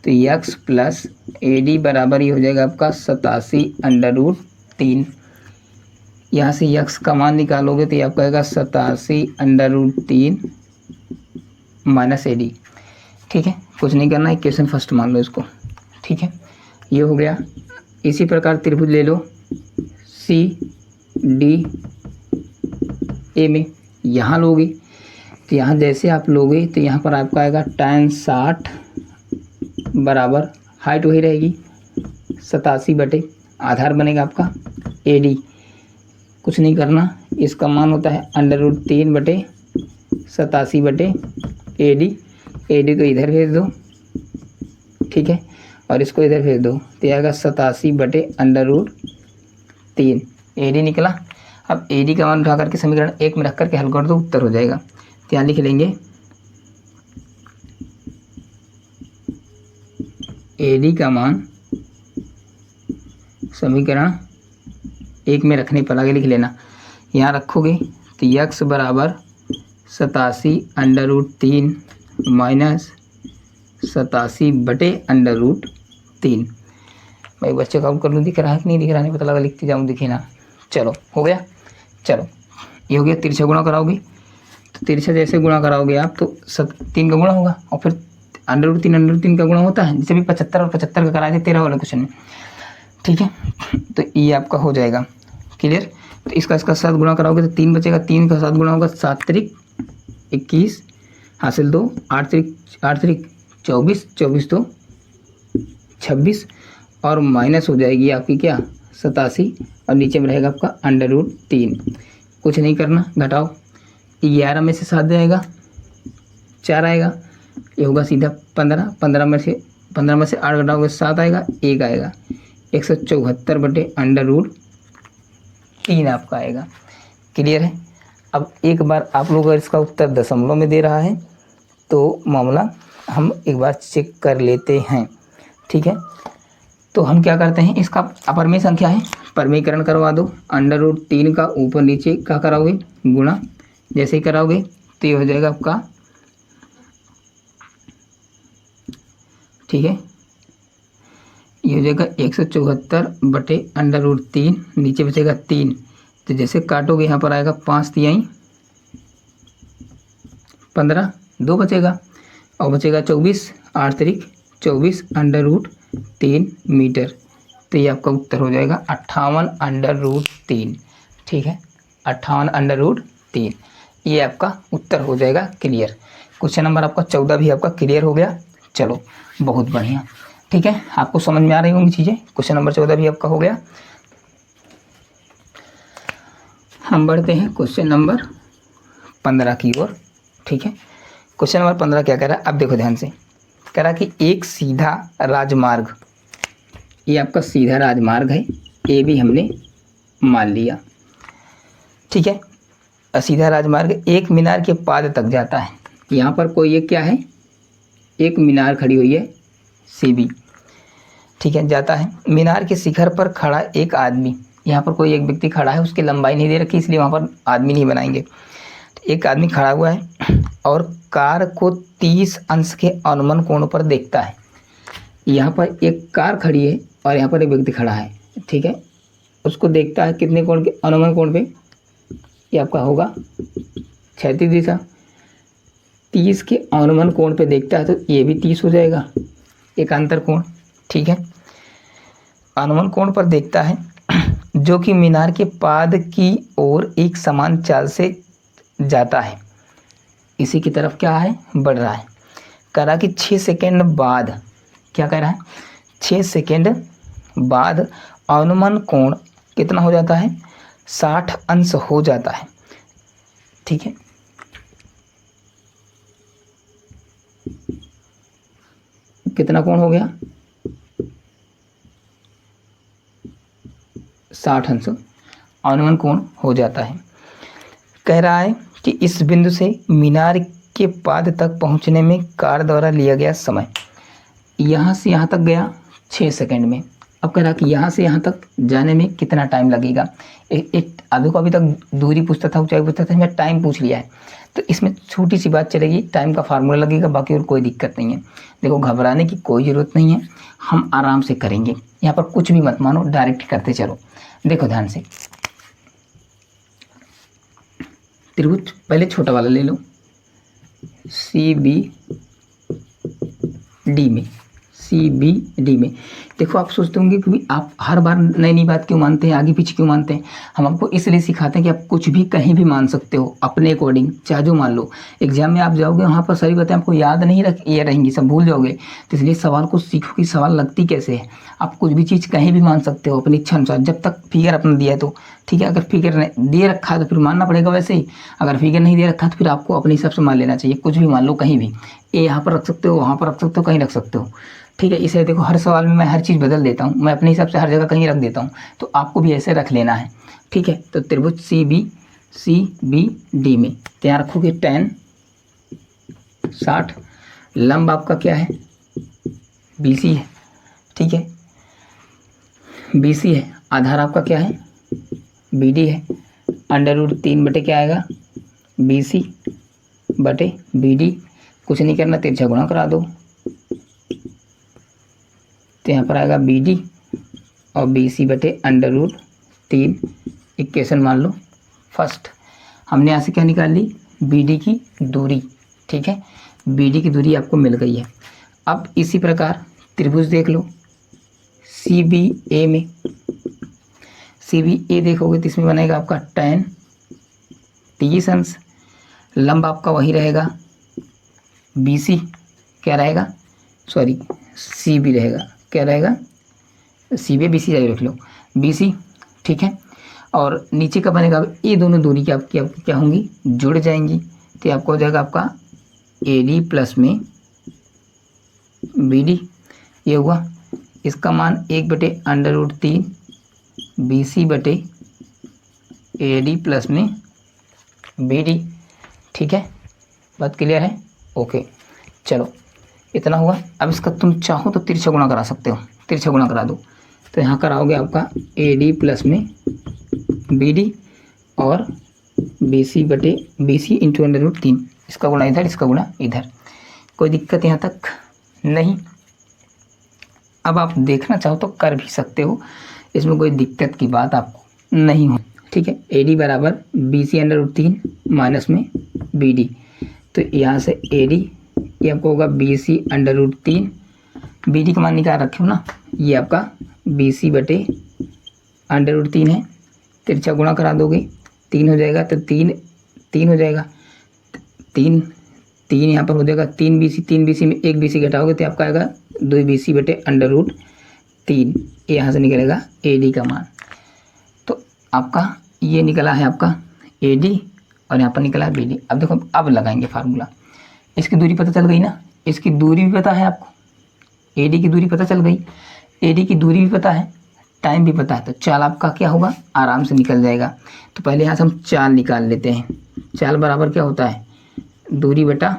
तो x प्लस ए डी बराबर ही हो जाएगा आपका 87/√3। यहाँ से यक्स का मान निकालोगे तो ये आपका आएगा 87√3 माइनस AD। ठीक है, कुछ नहीं करना, इक्वेशन फर्स्ट मान लो इसको। ठीक है, ये हो गया। इसी प्रकार त्रिभुज ले लो CDA में, यहाँ लोगे तो यहाँ जैसे आप लोगे तो यहाँ पर आपका आएगा tan 60 बराबर, हाइट वही रहेगी 87 आधार बनेगा आपका AD। कुछ नहीं करना, इसका मान होता है √3/87/AD। AD को इधर भेज दो, ठीक है, और इसको इधर भेज दो तो आएगा 87/√3। AD निकला। अब AD का मान उठा करके समीकरण 1 में रख करके हल कर दो, उत्तर हो जाएगा। तो यहाँ लिख लेंगे AD का मान समीकरण 1 में रखने पर आगे लिख लेना, यहाँ रखोगे तो यक्स बराबर 87√3 माइनस 87/√3। भाई बच्चे काउंट कर लूँ, दिख रहा है कि नहीं दिख रहा, नहीं पता लगा, लिखते जाऊँ, दिखे ना। चलो हो गया। चलो ये हो गया। तिरछा गुणा कराओगे तो तिरछा जैसे गुणा कराओगे आप तो 3 का गुणा होगा, और फिर √3 का गुणा होता है, जैसे भी 75 और 75 का कराए थे 13 वाले क्वेश्चन में। ठीक है, तो ये आपका हो जाएगा क्लियर। तो इसका साथ गुणा कराओगे तो 3 बचेगा, 3 का साथ गुणा होगा 7 त्रिक 21 हासिल 2, 8 त्रिक 24, 24 तो 26, और माइनस हो जाएगी आपकी क्या 87, और नीचे में रहेगा आपका √3। कुछ नहीं करना, घटाओ, 11 में से 7 जाएगा 4 आएगा, ये होगा सीधा 15, 15 में से 8 घटाओगे 7 आएगा, 1 आएगा, 174/√3 आपका आएगा। क्लियर है। अब एक बार आप लोग अगर इसका उत्तर दशमलव में दे रहा है तो मामला हम एक बार चेक कर लेते हैं। ठीक है, तो हम क्या करते हैं, इसका अपरमेय संख्या है, परमीकरण करवा दो। √3 का ऊपर नीचे क्या कराओगे, गुणा। जैसे ही कराओगे तो ये हो जाएगा आपका, ठीक है, ये हो जाएगा 174/√3, नीचे बचेगा 3, तो जैसे काटोगे यहाँ पर आएगा 5 तिहाई 15, 2 बचेगा, और बचेगा 24, 8 त्रिक 24/√3 मीटर। तो ये आपका उत्तर हो जाएगा 58/√3। ठीक है, 58/3 ये आपका उत्तर हो जाएगा। क्लियर। क्वेश्चन नंबर आपका 14 भी आपका क्लियर हो गया। चलो बहुत बढ़िया। ठीक है, आपको समझ में आ रही होंगी चीज़ें। क्वेश्चन नंबर 14 भी आपका हो गया। हम बढ़ते हैं क्वेश्चन नंबर 15 की ओर। ठीक है, क्वेश्चन नंबर 15 क्या कह रहा है, अब देखो ध्यान से। कह रहा कि एक सीधा राजमार्ग, ये आपका सीधा राजमार्ग है, ये भी हमने मान लिया। ठीक है, सीधा राजमार्ग एक मीनार के पाद तक जाता है। यहाँ पर कोई एक क्या है, एक मीनार खड़ी हुई है सीबी। ठीक है, जाता है। मीनार के शिखर पर खड़ा एक आदमी, यहाँ पर कोई एक व्यक्ति खड़ा है, उसकी लंबाई नहीं दे रखी इसलिए वहाँ पर आदमी नहीं बनाएंगे। तो एक आदमी खड़ा हुआ है और कार को 30 अंश के अनुमान कोण पर देखता है। यहाँ पर एक कार खड़ी है और यहाँ पर एक व्यक्ति खड़ा है। ठीक है, उसको देखता है कितने कोण के, अनुमान कोण पे, ये आपका होगा क्षैतिज दिशा। 30 के अनुमान कोण पे देखता है तो ये भी 30 हो जाएगा, एकांतर कोण। ठीक है, अनुमान कोण पर देखता है जो कि मीनार के पाद की ओर एक समान चाल से जाता है, इसी की तरफ क्या है, बढ़ रहा है। कह रहा कि 6 सेकेंड बाद, क्या कह रहा है, 6 सेकेंड बाद अनुमान कोण कितना हो जाता है, 60 अंश हो जाता है। ठीक है, कितना कोण हो गया, 60 अंश अनुमान कोण हो जाता है। कह रहा है कि इस बिंदु से मीनार के पाद तक पहुंचने में कार द्वारा लिया गया समय, यहाँ से यहाँ तक गया 6 सेकंड में। अब कह रहा कि यहाँ से यहाँ तक जाने में कितना टाइम लगेगा। एक आधे को अभी तक दूरी पूछता था, ऊंचाई पूछता था, मैं टाइम पूछ लिया है। तो इसमें छोटी सी बात चलेगी, टाइम का फार्मूला लगेगा, बाकी और कोई दिक्कत नहीं है। देखो घबराने की कोई ज़रूरत नहीं है, हम आराम से करेंगे। यहाँ पर कुछ भी मत मानो, डायरेक्ट करते चलो। देखो ध्यान से, त्रिभुज पहले छोटा वाला ले लो, सी बी डी में, सी बी डी में। देखो आप सोचते होंगे कि आप हर बार नई नई बात क्यों मानते हैं, आगे पीछे क्यों मानते हैं। हम आपको इसलिए सिखाते हैं कि आप कुछ भी कहीं भी मान सकते हो अपने अकॉर्डिंग, चाहे जो मान लो। एग्जाम में आप जाओगे वहाँ पर सारी बातें आपको याद नहीं ये रहेंगी, सब भूल जाओगे। तो इसलिए सवाल को सीखो कि सवाल लगती कैसे है। आप कुछ भी चीज़ कहीं भी मान सकते हो अपनी इच्छा अनुसार, जब तक फिगर अपना दिया है तो ठीक है। अगर फिगर दे रखा है तो फिर मानना पड़ेगा वैसे ही, अगर फिगर नहीं दे रखा है तो फिर आपको अपने हिसाब से मान लेना चाहिए। कुछ भी मान लो कहीं भी, ए यहाँ पर रख सकते हो, वहाँ पर रख सकते हो, कहीं रख सकते हो, ठीक है। इसे देखो हर सवाल में मैं हर चीज़ बदल देता हूँ, मैं अपने हिसाब से हर जगह कहीं रख देता हूँ, तो आपको भी ऐसे रख लेना है, ठीक है। तो त्रिभुज सी बी डी में तैयार रखोगे tan 60, लंब आपका क्या है, BC है, ठीक है, BC है। आधार आपका क्या है, BD है। √3 बटे क्या आएगा, BC बटे BD। कुछ नहीं करना, तिरछा गुणा करा दो, तो यहाँ पर आएगा BD और BC बटे √3। इक्वेशन मान लो फर्स्ट। हमने यहाँ से क्या निकाल ली, BD की दूरी, ठीक है। BD की दूरी आपको मिल गई है। अब इसी प्रकार त्रिभुज देख लो CBA में, CBA देखोगे तो इसमें बनेगा आपका tan 30 लंब आपका वही रहेगा BC, क्या रहेगा, सॉरी CB रहेगा, क्या रहेगा, CB BC जारी रख लो, BC, ठीक है। और नीचे का बनेगा, ये दोनों दूरी की आपकी क्या होंगी, जुड़ जाएंगी, तो आपको हो जाएगा आपका AD प्लस में BD, ये हुआ। इसका मान 1 बटे √3 BC बटे AD प्लस में BD, ठीक है। बात क्लियर है, ओके। चलो इतना हुआ। अब इसका तुम चाहो तो तिरछा गुणा करा सकते हो, तिरछा गुणा करा दो, तो यहाँ कराओगे आपका AD प्लस में BD और BC बटे BC इंटू √3, इसका गुणा इधर, इसका गुणा इधर। कोई दिक्कत यहाँ तक नहीं। अब आप देखना चाहो तो कर भी सकते हो, इसमें कोई दिक्कत की बात आपको नहीं हो, ठीक है। AD बराबर BC √3 माइनस में BD, तो यहाँ से AD ये आपको होगा BC √3, BD का मान निकाल रखे हो ना, ये आपका BC बटे √3 है। तिरछा गुणा करा दोगे 3 हो जाएगा, तो 3 हो जाएगा, 3 यहाँ पर हो जाएगा 3 BC में 1 BC घटाओगे तो आपका आएगा 2 BC बटे √3। यहाँ से निकलेगा AD का मान। तो आपका ये निकला है आपका AD और यहाँ पर निकला है BD। अब देखो अब लगाएंगे फार्मूला। इसकी दूरी पता चल गई ना, इसकी दूरी भी पता है आपको, AD की दूरी पता चल गई, AD की दूरी भी पता है, टाइम भी पता है, तो चाल आपका क्या होगा, आराम से निकल जाएगा। तो पहले यहाँ से हम चाल निकाल लेते हैं। चाल बराबर क्या होता है, दूरी बटा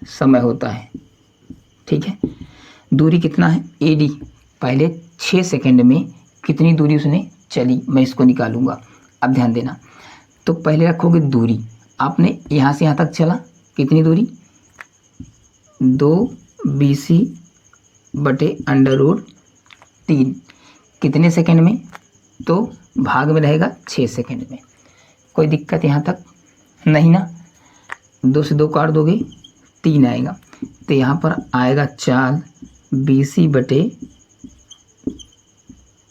समय होता है, ठीक है। दूरी कितना है, AD पहले 6 सेकंड में कितनी दूरी उसने चली, मैं इसको निकालूंगा। अब ध्यान देना, तो पहले रखोगे दूरी, आपने यहाँ से यहाँ तक चला, कितनी दूरी, 2 BC बटे √3, कितने सेकंड में, तो भाग में रहेगा 6 सेकंड में। कोई दिक्कत यहाँ तक नहीं ना। 2 से 2 काट दोगे 3 आएगा, तो यहाँ पर आएगा चाल BC बटे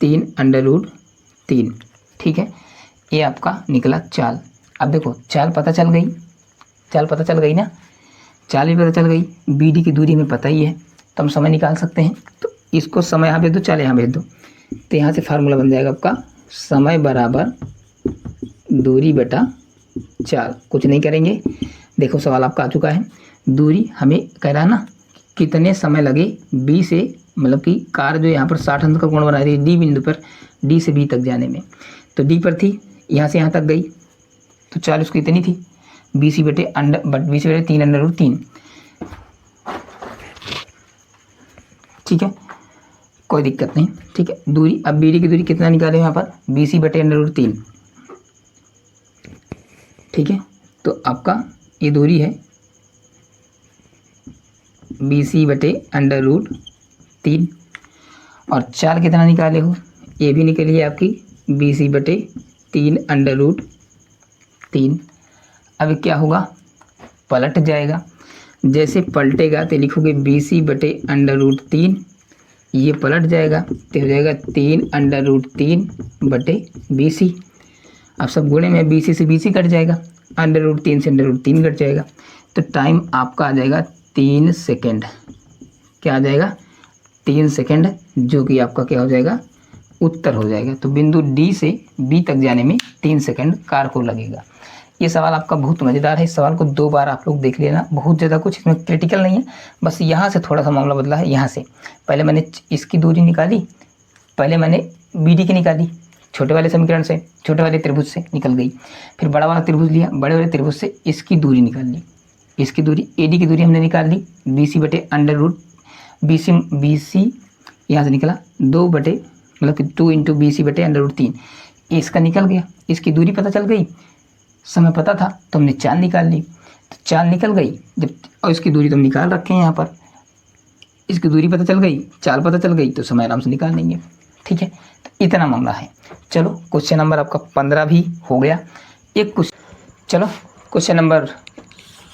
3 √3, ठीक है। ये आपका निकला चाल। अब देखो चाल पता चल गई, चाल पता चल गई ना, चाल भी पता चल गई, BD की दूरी हमें पता ही है, तो हम समय निकाल सकते हैं। तो इसको समय यहाँ भेज दो, चाल यहाँ भेज दो, तो यहाँ से फार्मूला बन जाएगा आपका समय बराबर दूरी बटा चाल। कुछ नहीं करेंगे, देखो सवाल आपका आ चुका है। दूरी हमें कह रहा है ना कितने समय लगे B से, मतलब कि कार जो यहाँ पर 60 अंश का कोण बना रही है D बिंदु पर, D से B तक जाने में, तो D पर थी, यहाँ से यहाँ तक गई, तो चाल उसकी इतनी थी, BC बटे 3 √3, ठीक है। कोई दिक्कत नहीं, ठीक है। दूरी, अब BD की दूरी कितना निकाले यहाँ पर, BC बटे √3, ठीक है। तो आपका ये दूरी है BC बटे √3, और चाल कितना निकाले हो, ये भी निकली है आपकी BC बटे 3 √3। अब क्या होगा, पलट जाएगा। जैसे पलटेगा तो लिखोगे BC/√3, ये पलट जाएगा तो हो जाएगा 3/√3/BC। अब सब गुणे में BC से BC कट जाएगा, √3 से √3 कट जाएगा, तो टाइम आपका आ जाएगा 3 सेकेंड। क्या आ जाएगा, 3 सेकेंड, जो कि आपका क्या हो जाएगा, उत्तर हो जाएगा। तो बिंदु D से B तक जाने में 3 सेकेंड कार को लगेगा। ये सवाल आपका बहुत मज़ेदार है। इस सवाल को 2 बार आप लोग देख लेना, बहुत ज़्यादा कुछ इसमें क्रिटिकल नहीं है, बस यहाँ से थोड़ा सा मामला बदला है। यहाँ से पहले मैंने इसकी दूरी निकाली, पहले मैंने BD की निकाली, छोटे वाले समीकरण से, छोटे वाले त्रिभुज से निकल गई। फिर बड़ा वाला त्रिभुज लिया, बड़े वाले त्रिभुज से इसकी दूरी निकाल ली, इसकी दूरी AD की दूरी हमने निकाल ली, BC यहाँ से निकला 2 बटे मतलब कि 2 × BC/√3, इसका निकल गया, इसकी दूरी पता चल गई, समय पता था तो हमने चाल निकाल ली, तो चाल निकल गई जब, और इसकी दूरी तो हम निकाल रखे हैं यहाँ पर, इसकी दूरी पता चल गई, चाल पता चल गई, तो समय आराम से निकाल लेंगे। ठीक है, तो इतना मामला है। चलो क्वेश्चन नंबर आपका 15 भी हो गया। एक कुछ चलो क्वेश्चन नंबर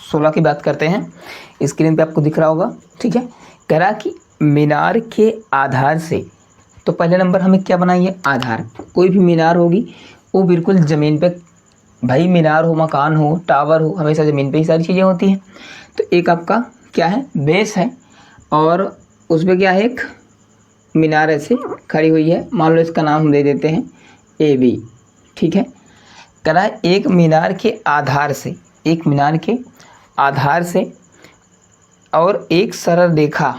16 की बात करते हैं। स्क्रीन पे आपको दिख रहा होगा। ठीक है, कह रहा कि मीनार के आधार से, तो पहले नंबर हमें क्या बनाइए, आधार। कोई भी मीनार होगी वो बिल्कुल ज़मीन पे, भाई मीनार हो, मकान हो, टावर हो, हमेशा ज़मीन पे ही सारी चीज़ें होती हैं। तो एक आपका क्या है, बेस है, और उस पर क्या है, एक मीनार ऐसे खड़ी हुई है, मान लो इसका नाम हम दे देते हैं AB। ठीक है, कह रहा है एक मीनार के आधार से, एक मीनार के आधार से और एक सरल रेखा,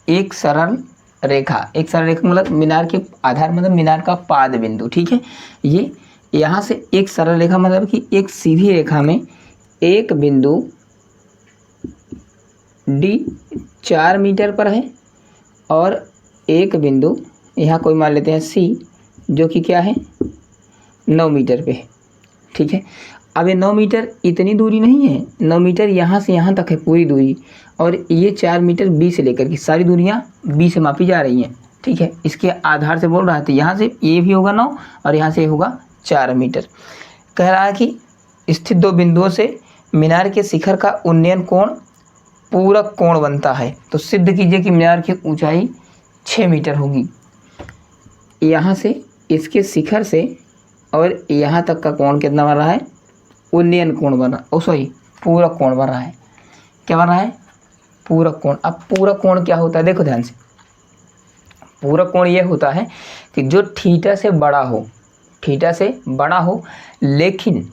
एक सरल रेखा मतलब मीनार के आधार मतलब मीनार का पाद बिंदु। ठीक है, ये यहाँ से एक सरल रेखा मतलब कि एक सीधी रेखा में एक बिंदु D 4 मीटर पर है और एक बिंदु यहाँ कोई मान लेते हैं C, जो कि क्या है 9 मीटर पे है। ठीक है, अब ये 9 मीटर इतनी दूरी नहीं है, 9 मीटर यहाँ से यहाँ तक है पूरी दूरी, और ये 4 मीटर B से लेकर की सारी दूरियाँ B से मापी जा रही हैं। ठीक है, इसके आधार से बोल रहा था, यहाँ से ये भी होगा 9 और यहाँ से होगा 4 मीटर। कह रहा है कि स्थित 2 बिंदुओं से मीनार के शिखर का उन्नयन कोण पूरक कोण बनता है। तो सिद्ध कीजिए कि मीनार की ऊंचाई 6 मीटर होगी। यहाँ से इसके शिखर से और यहाँ तक का कोण कितना बन रहा है, उन्नयन कोण बन रहा, सॉरी पूरक कोण बन रहा है। क्या बन रहा है, पूरक कोण। अब पूरक कोण क्या होता है, देखो ध्यान से, पूरक कोण ये होता है कि जो थीटा से बड़ा हो, थीटा से बड़ा हो लेकिन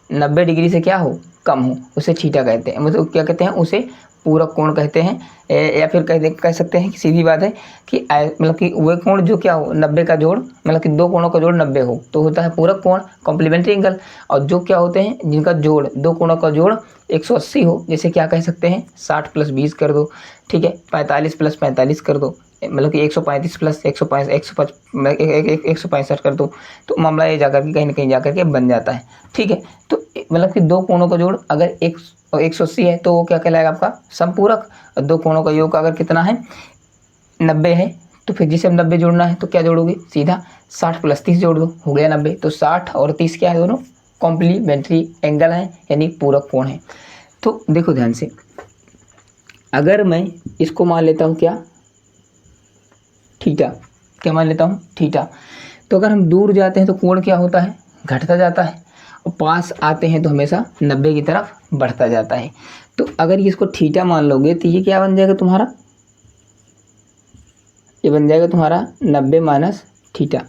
90 डिग्री से क्या हो, कम हो, उसे थीटा कहते हैं, मतलब क्या कहते हैं, उसे पूरक कोण कहते हैं। या फिर कह सकते हैं कि सीधी बात है कि मतलब कि वह कोण जो क्या हो 90 का जोड़, मतलब कि 2 कोणों का जोड़ 90 हो तो होता है पूरक कोण, कॉम्प्लीमेंट्री एंगल। और जो क्या होते हैं, जिनका जोड़ 2 कोणों का जोड़ 180 हो, जैसे क्या कह सकते हैं 60 + 20 कर दो। ठीक है, 45 + 45 कर दो, मतलब कि 135 + 165 कर दो, तो मामला ये जाकर के कहीं ना कहीं जाकर के बन जाता है। ठीक है, तो मतलब कि 2 कोणों का जोड़ अगर 180 है तो वो क्या कहलाएगा आपका समपूरक, और 2 कोणों का योग अगर कितना है 90 है, तो फिर जिसे हम 90 जोड़ना है तो क्या जोड़ोगे, सीधा 60 + 30 जोड़ दो, हो गया 90। तो 60 और 30 क्या है, दोनों कॉम्प्लीमेंट्री एंगल हैं, यानी पूरक कोण है। तो देखो ध्यान से, अगर मैं इसको मान लेता हूँ क्या, थीटा, क्या मान लेता हूँ थीटा, तो अगर हम दूर जाते हैं तो कोण क्या होता है, घटता जाता है, और पास आते हैं तो हमेशा 90 की तरफ बढ़ता जाता है। तो अगर इसको थीटा मान लोगे तो ये क्या बन जाएगा तुम्हारा, ये बन जाएगा तुम्हारा 90 - थीटा।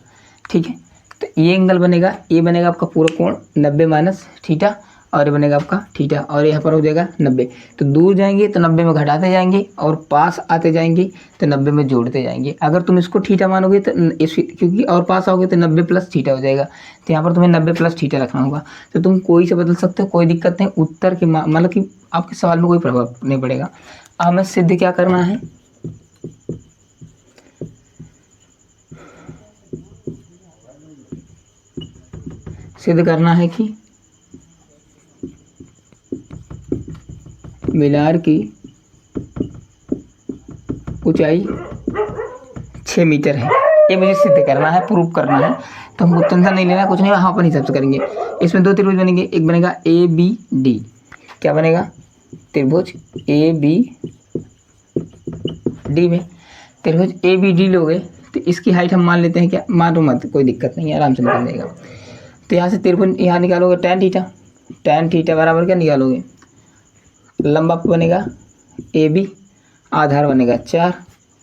ठीक है, तो ये एंगल बनेगा, ये बनेगा आपका पूरा कोण 90 - थीटा, और ये बनेगा आपका थीटा, और यहाँ पर हो जाएगा 90। तो दूर जाएंगे तो 90 में घटाते जाएंगे, और पास आते जाएंगे तो 90 में जोड़ते जाएंगे। अगर तुम इसको थीटा मानोगे तो क्योंकि और पास आओगे तो 90 + थीटा हो जाएगा, तो यहाँ पर तुम्हें 90 + थीटा रखना होगा। तो तुम कोई से बदल सकते हो, कोई दिक्कत नहीं, उत्तर के मतलब कि आपके सवाल में कोई प्रभाव नहीं पड़ेगा। अब हमें सिद्ध क्या करना है, सिद्ध करना है कि मीनार की ऊंचाई 6 मीटर है। ये मुझे सिद्ध करना है, प्रूव करना है, तो हमको टेंशन नहीं लेना, कुछ नहीं, वहाँ अपन हिसाब से करेंगे। इसमें दो त्रिभुज बनेंगे, एक बनेगा ABD, क्या बनेगा, त्रिभुज ABD में त्रिभुज ABD लोगे तो इसकी हाइट हम मान लेते हैं, क्या मानो मत, कोई दिक्कत नहीं है, आराम से निकल जाएगा। तो यहाँ से त्रिभुज यहाँ निकालोगे tan थीटा बराबर क्या निकालोगे, लंबा बनेगा AB, आधार बनेगा 4,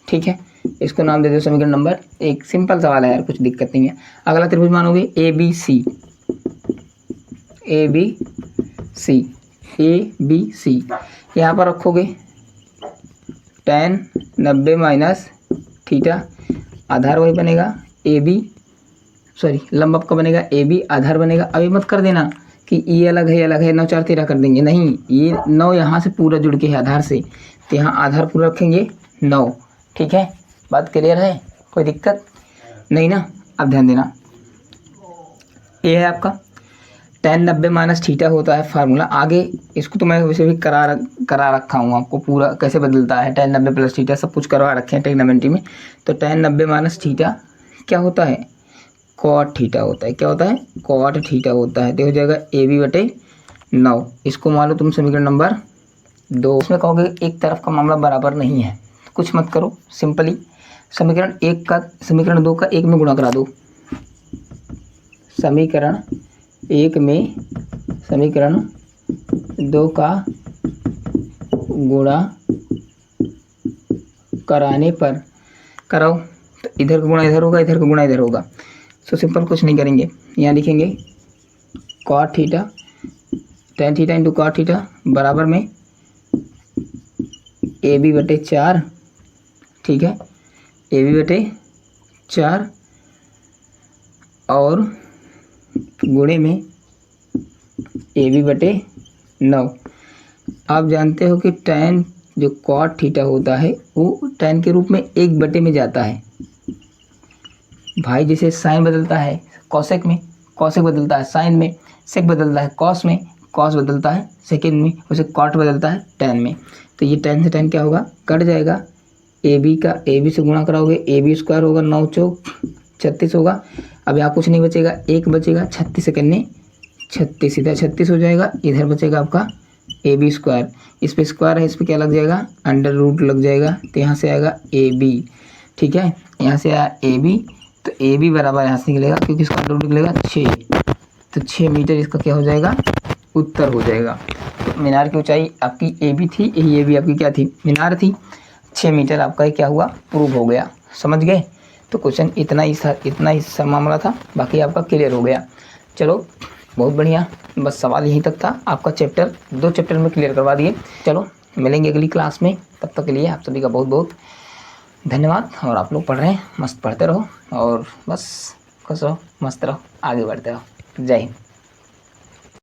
ठीक है। इसको नाम दे दो समीकरण नंबर 1। सिंपल सवाल है यार, कुछ दिक्कत नहीं है। अगला त्रिभुज मानोगे ABC, यहाँ पर रखोगे tan 90 माइनस थीटा, आधार वही बनेगा AB, सॉरी लंबा का बनेगा AB, आधार बनेगा, अभी मत कर देना कि ये अलग है 9 4 13 कर देंगे, नहीं, ये 9 यहाँ से पूरा जुड़ के है आधार से, तो यहाँ आधार पूरा रखेंगे 9, ठीक है। बात क्लियर है, कोई दिक्कत नहीं ना। अब ध्यान देना, ये है आपका tan 90 माइनस थीटा होता है फार्मूला। आगे इसको तो मैं वैसे भी करा रखा हूँ आपको, पूरा कैसे बदलता है tan 90 प्लस थीटा, सब कुछ करवा रखे हैं ट्रिग्नोमेट्री में। तो tan 90 माइनस थीटा क्या होता है, cot थीटा होता है, क्या होता है, cot थीटा होता है। तो हो जाएगा AB/9, इसको मान लो तुम समीकरण नंबर 2। इसमें कहोगे एक तरफ का मामला बराबर नहीं है, कुछ मत करो, सिंपली समीकरण 1 का समीकरण 2 का 1 में गुणा करा दो, समीकरण 1 में समीकरण 2 का गुणा कराने पर कराओ, तो इधर का गुणा इधर होगा, इधर का गुणा इधर होगा। सो सिंपल कुछ नहीं करेंगे, यहाँ लिखेंगे cot theta tan theta into cot theta बराबर में AB/4, ठीक है, AB/4 और गुणे में AB/9। आप जानते हो कि tan जो cot थीटा होता है वो tan के रूप में 1/में में जाता है भाई। जैसे साइन बदलता है कॉसेक में, कॉसेक बदलता है साइन में, सेक बदलता है कॉस में, कॉस बदलता है सेकेंड में, वैसे कॉट बदलता है tan में। तो ये tan से tan क्या होगा, कट जाएगा, AB का AB से गुणा कराओगे, AB² होगा, 9 चौक 36 होगा। अब यहाँ कुछ नहीं बचेगा, 1 बचेगा, 36 सेकेंड में 36 सीधा 36 हो जाएगा। इधर बचेगा आपका AB², इस पे स्क्वायर है, इस पे क्या लग जाएगा, अंडर रूट लग जाएगा, तो यहाँ से आएगा AB, ठीक है। यहाँ से आया AB, तो AB बराबर यहाँ से निकलेगा, क्योंकि इसका अंडर रूट निकलेगा 6, तो 6 मीटर इसका क्या हो जाएगा, उत्तर हो जाएगा। तो मीनार की ऊंचाई आपकी AB थी, यही AB आपकी क्या थी, मीनार थी। 6 मीटर आपका ये क्या हुआ, प्रूव हो गया, समझ गए। तो क्वेश्चन इतना ही सा मामला था, बाकी आपका क्लियर हो गया। चलो बहुत बढ़िया, बस सवाल यहीं तक था, आपका चैप्टर 2 चैप्टर में क्लियर करवा दिए। चलो मिलेंगे अगली क्लास में, तब तक के लिए आप सभी का बहुत बहुत धन्यवाद। और आप लोग पढ़ रहे हैं, मस्त पढ़ते रहो और बस खुश रहो, मस्त रहो, आगे बढ़ते रहो। जय हिंद।